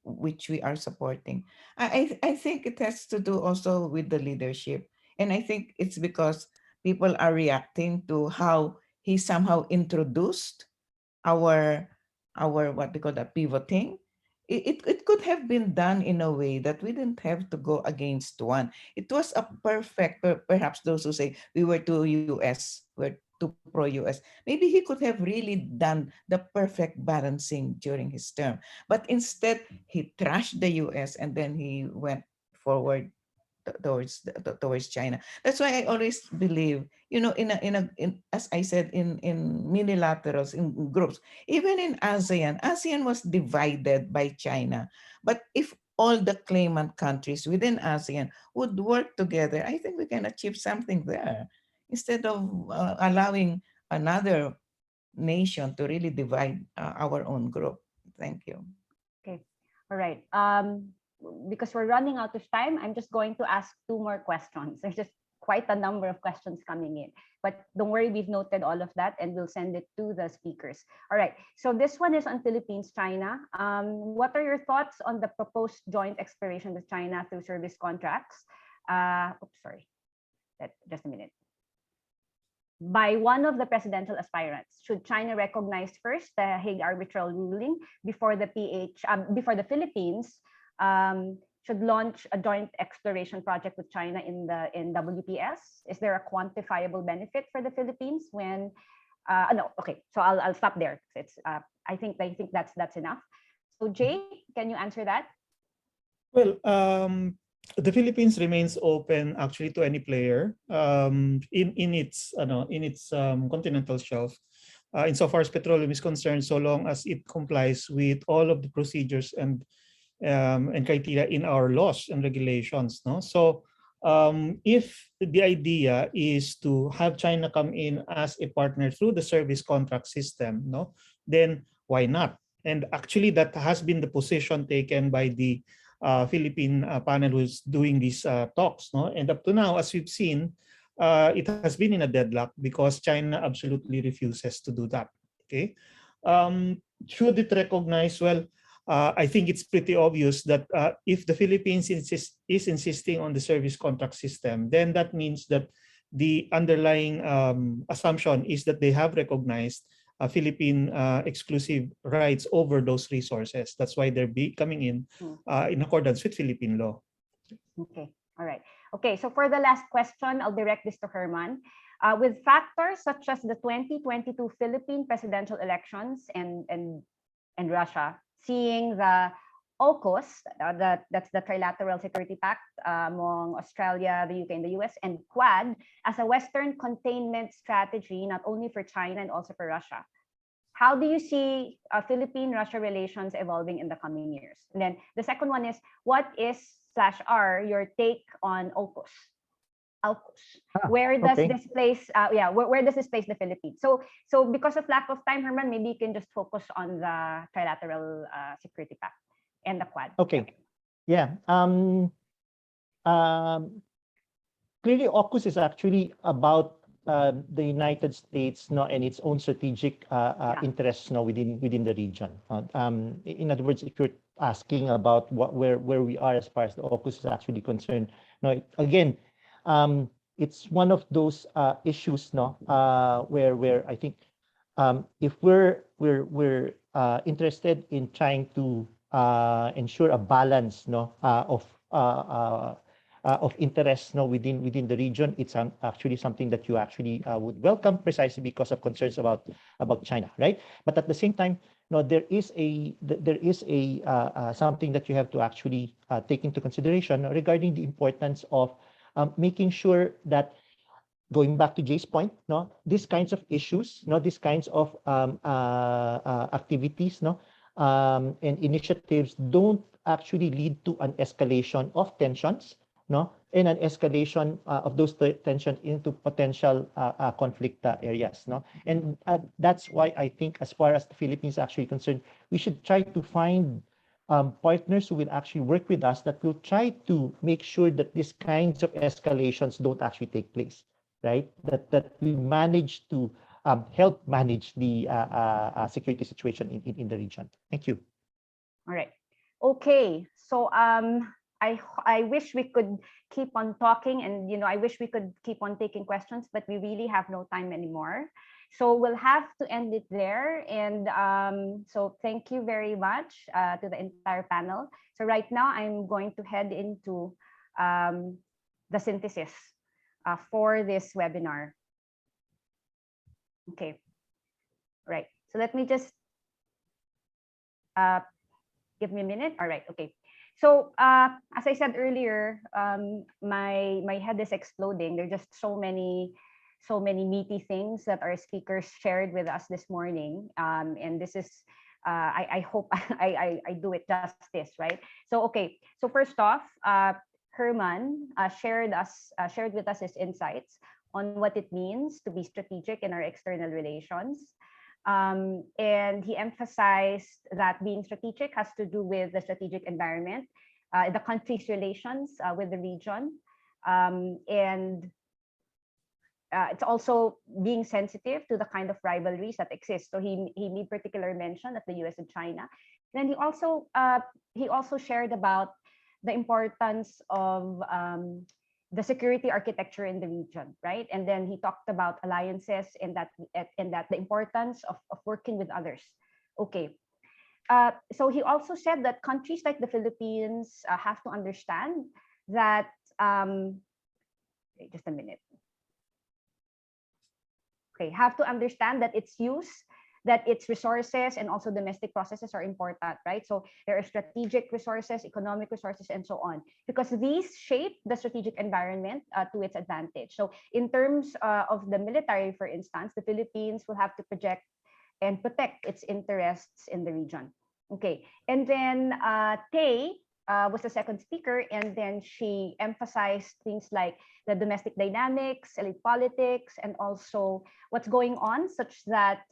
Speaker 15: which we are supporting. I think it has to do also with the leadership. And I think it's because people are reacting to how he somehow introduced our what they call that pivoting. It could have been done in a way that we didn't have to go against one. It was a perfect, perhaps those who say we were too US, we're too pro-US. Maybe he could have really done the perfect balancing during his term. But instead, he trashed the US and then he went forward towards China. That's why I always believe, as I said, in minilaterals, in groups, even in ASEAN was divided by China. But if all the claimant countries within ASEAN would work together, I think we can achieve something there instead of allowing another nation to really divide our own group. Thank you.
Speaker 2: Okay. All right. Because we're running out of time, I'm just going to ask 2 more questions. There's just quite a number of questions coming in. But don't worry, we've noted all of that and we'll send it to the speakers. All right, so this one is on Philippines-China. What are your thoughts on the proposed joint exploration with China through service contracts? Just a minute. By one of the presidential aspirants, should China recognize first the Hague arbitral ruling before the Philippines should launch a joint exploration project with China in WPS? Is there a quantifiable benefit for the Philippines when? No, okay. So I'll stop there. It's I think that's enough. So Jay, can you answer that?
Speaker 13: Well, the Philippines remains open actually to any player in its continental shelf. Insofar as petroleum is concerned, so long as it complies with all of the procedures and criteria in our laws and regulations. So if the idea is to have China come in as a partner through the service contract system, then why not? And actually that has been the position taken by the Philippine panel who's doing these talks. And up to now, as we've seen, it has been in a deadlock because China absolutely refuses to do that. Okay, should it recognize? Well, I think it's pretty obvious that if the Philippines is insisting on the service contract system, then that means that the underlying assumption is that they have recognized Philippine exclusive rights over those resources. That's why they're coming in accordance with Philippine law.
Speaker 2: Okay, all right. Okay, so for the last question, I'll direct this to Herman. With factors such as the 2022 Philippine presidential elections and Russia, seeing the AUKUS, that's the Trilateral Security Pact among Australia, the UK, and the US, and Quad as a Western containment strategy, not only for China and also for Russia. How do you see Philippine-Russia relations evolving in the coming years? And then the second one is, what is /R your take on AUKUS? Where does this place? Where does this place the Philippines? So because of lack of time, Herman, maybe you can just focus on the Trilateral Security Pact and the Quad.
Speaker 11: Okay. Yeah. Clearly, AUKUS is actually about the United States, and its own strategic interests, within the region. In other words, if you're asking about where we are as far as the AUKUS is actually concerned. No, again, it's one of those issues, no, where I think if we're interested in trying to ensure a balance, no, of interest, no, within the region, it's actually something that you actually would welcome, precisely because of concerns about China, right? But at the same time, no, there is something that you have to actually take into consideration regarding the importance of making sure that, going back to Jay's point, no, these kinds of issues, no, these kinds of activities, no, and initiatives don't actually lead to an escalation of tensions, no, and an escalation of those tensions into potential conflict areas, no, and that's why I think, as far as the Philippines actually concerned, we should try to find partners who will actually work with us, that will try to make sure that these kinds of escalations don't actually take place, right? That we manage to help manage the security situation in the region. Thank you.
Speaker 2: All right. Okay. So I wish we could keep on talking, and I wish we could keep on taking questions, but we really have no time anymore. So we'll have to end it there. And so thank you very much to the entire panel. So right now I'm going to head into the synthesis for this webinar. Okay, right. So let me just give me a minute. All right, okay. So as I said earlier, my head is exploding. There are just so many meaty things that our speakers shared with us this morning. And this is, I hope I do it justice, right? So, okay. So first off, Herman shared with us his insights on what it means to be strategic in our external relations. And he emphasized that being strategic has to do with the strategic environment, the country's relations with the region, and it's also being sensitive to the kind of rivalries that exist. So he made particular mention of the US and China. Then he also shared about the importance of the security architecture in the region, right? And then he talked about alliances and that the importance of working with others. Okay. So he also said that countries like the Philippines have to understand that, wait, just a minute. Okay, have to understand that its use, that its resources and also domestic processes are important, right? So there are strategic resources, economic resources, and so on, because these shape the strategic environment to its advantage. So in terms of the military, for instance, the Philippines will have to project and protect its interests in the region. Okay, and then Tay was the second speaker, and then she emphasized things like the domestic dynamics, elite politics, and also what's going on, such that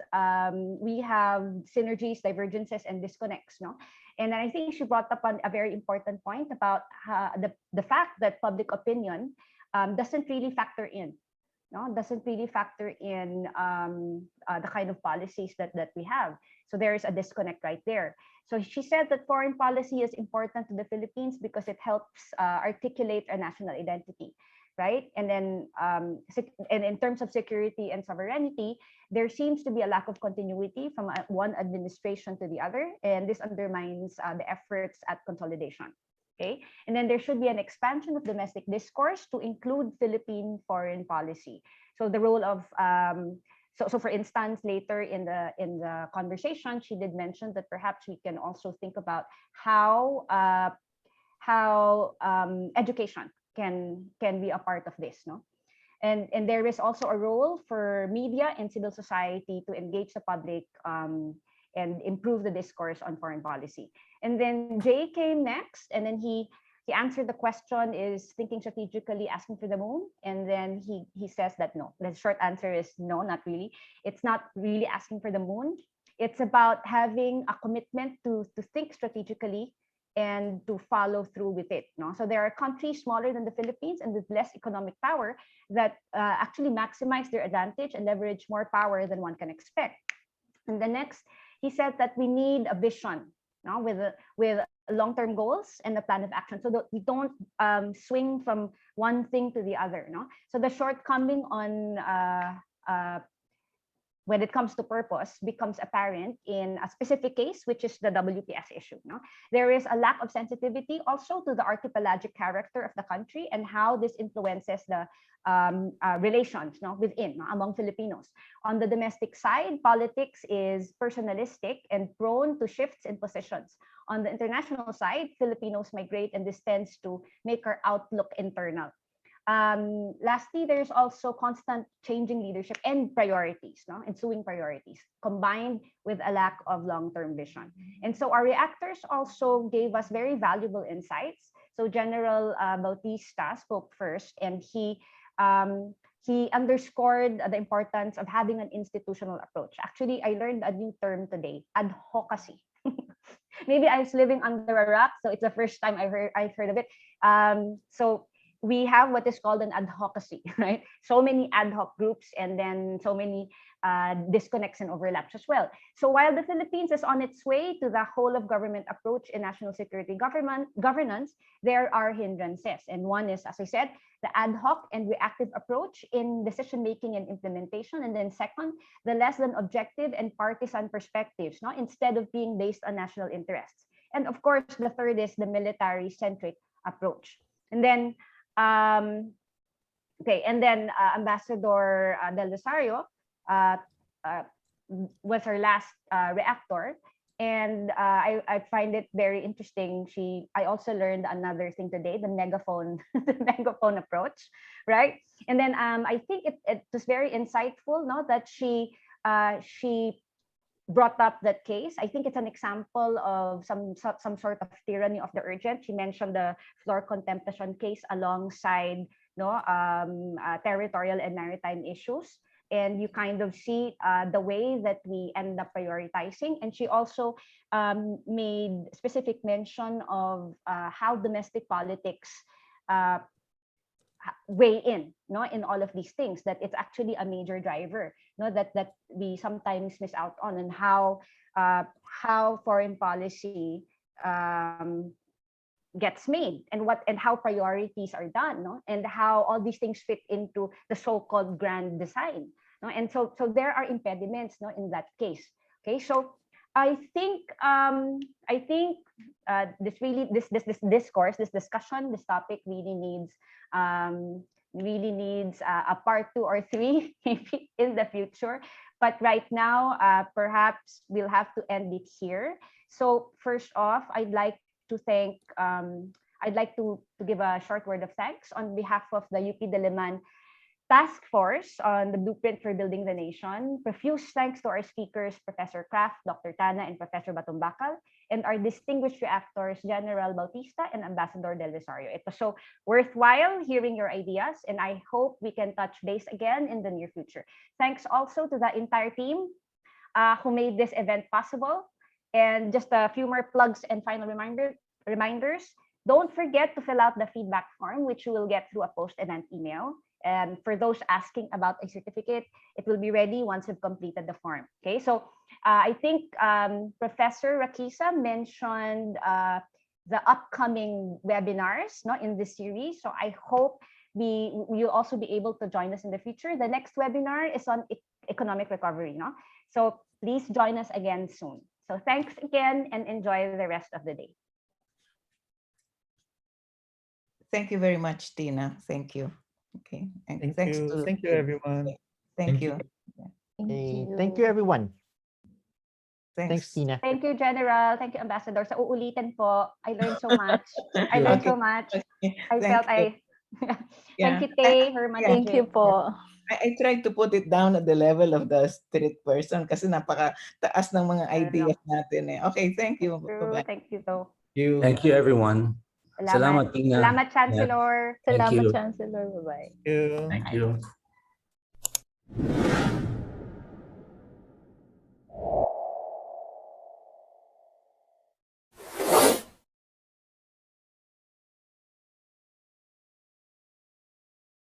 Speaker 2: we have synergies, divergences, and disconnects. No, and I think she brought up a very important point about the fact that public opinion doesn't really factor in. No, doesn't really factor in the kind of policies that we have. So there is a disconnect right there. So she said that foreign policy is important to the Philippines because it helps articulate our national identity, right? And then and in terms of security and sovereignty, there seems to be a lack of continuity from one administration to the other, and this undermines the efforts at consolidation. Okay, and then there should be an expansion of domestic discourse to include Philippine foreign policy. So the role of so for instance, later in the conversation, she did mention that perhaps we can also think about how education can be a part of this, no? And there is also a role for media and civil society to engage the public and improve the discourse on foreign policy. And then Jay came next, and then he answered the question, is thinking strategically asking for the moon? And then he says that no. The short answer is no, not really. It's not really asking for the moon. It's about having a commitment to think strategically and to follow through with it. No? So there are countries smaller than the Philippines and with less economic power that actually maximize their advantage and leverage more power than one can expect. And the next, he said that we need a vision
Speaker 16: no, with long-term goals and a plan of action, so that we don't swing from one thing to the other. No, so the shortcoming on when it comes to purpose becomes apparent in a specific case, which is the WPS issue. No? There is a lack of sensitivity also to the archipelagic character of the country and how this influences the relations, no, within, no, among Filipinos. On the domestic side, politics is personalistic and prone to shifts in positions. On the international side, Filipinos migrate, and this tends to make our outlook internal. Lastly, there's also constant changing leadership and priorities, no, ensuing priorities, combined with a lack of long-term vision. And so our reactors also gave us very valuable insights. So General Bautista spoke first, and he underscored the importance of having an institutional approach. Actually, I learned a new term today: advocacy. Maybe I was living under a rock, so it's the first time I've heard of it. So we have what is called an advocacy, right? So many ad hoc groups, and then so many disconnects and overlaps as well. So while the Philippines is on its way to the whole of government approach in national security governance, there are hindrances. And one is, as I said, the ad hoc and reactive approach in decision making and implementation. And then second, the less than objective and partisan perspectives, no, instead of being based on national interests. And of course, the third is the military centric approach. And then Ambassador Del Rosario was our last reactor, and I find it very interesting. I also learned another thing today: the megaphone, the megaphone approach, right? And then I think it was very insightful, no, that she brought up that case. I think it's an example of some sort of tyranny of the urgent. She mentioned the floor contemplation case alongside, no, territorial and maritime issues. And you kind of see the way that we end up prioritizing. And she also made specific mention of how domestic politics weigh in, no, in all of these things, that it's actually a major driver, no, that we sometimes miss out on, and how foreign policy gets made, and how priorities are done, no, and how all these things fit into the so-called grand design, no, and so there are impediments, no, in that case. Okay, so I think this discourse, this discussion, this topic really needs a part 2 or 3 maybe in the future. But right now, perhaps we'll have to end it here. So first off, I'd like to give a short word of thanks on behalf of the UP Diliman Task Force on the Blueprint for Building the Nation. Profuse thanks to our speakers, Professor Kraft, Dr. Tana, and Professor Batumbakal, and our distinguished reactors, General Bautista and Ambassador Del Rosario. It was so worthwhile hearing your ideas, and I hope we can touch base again in the near future. Thanks also to the entire team who made this event possible. And just a few more plugs and final reminders. Don't forget to fill out the feedback form, which you will get through a post and an email. And for those asking about a certificate, it will be ready once you've completed the form. Okay, so I think Professor Rakisa mentioned the upcoming webinars, no, in this series. So I hope you'll also be able to join us in the future. The next webinar is on economic recovery, no? So please join us again soon. So thanks again, and enjoy the rest of the day.
Speaker 15: Thank you very much, Tina. Thank you. Okay. And
Speaker 13: Thank you, everyone.
Speaker 15: Thank you.
Speaker 11: Thank you, everyone. Thanks, Tina.
Speaker 16: Thank you, General. Thank you, Ambassador. Sa uulitin po, I learned so much. I learned so much. Thank you, Tay, Herman.
Speaker 12: Thank you po.
Speaker 15: I tried to put it down at the level of the street person kasi napaka-taas ng mga ideas natin eh. Okay, thank you.
Speaker 16: Bye-bye. Thank you, though.
Speaker 3: Thank you, everyone. Salamat, Tina.
Speaker 16: Salamat, Chancellor.
Speaker 12: Salamat, Chancellor. Bye-bye.
Speaker 13: Thank you.
Speaker 3: Thank you.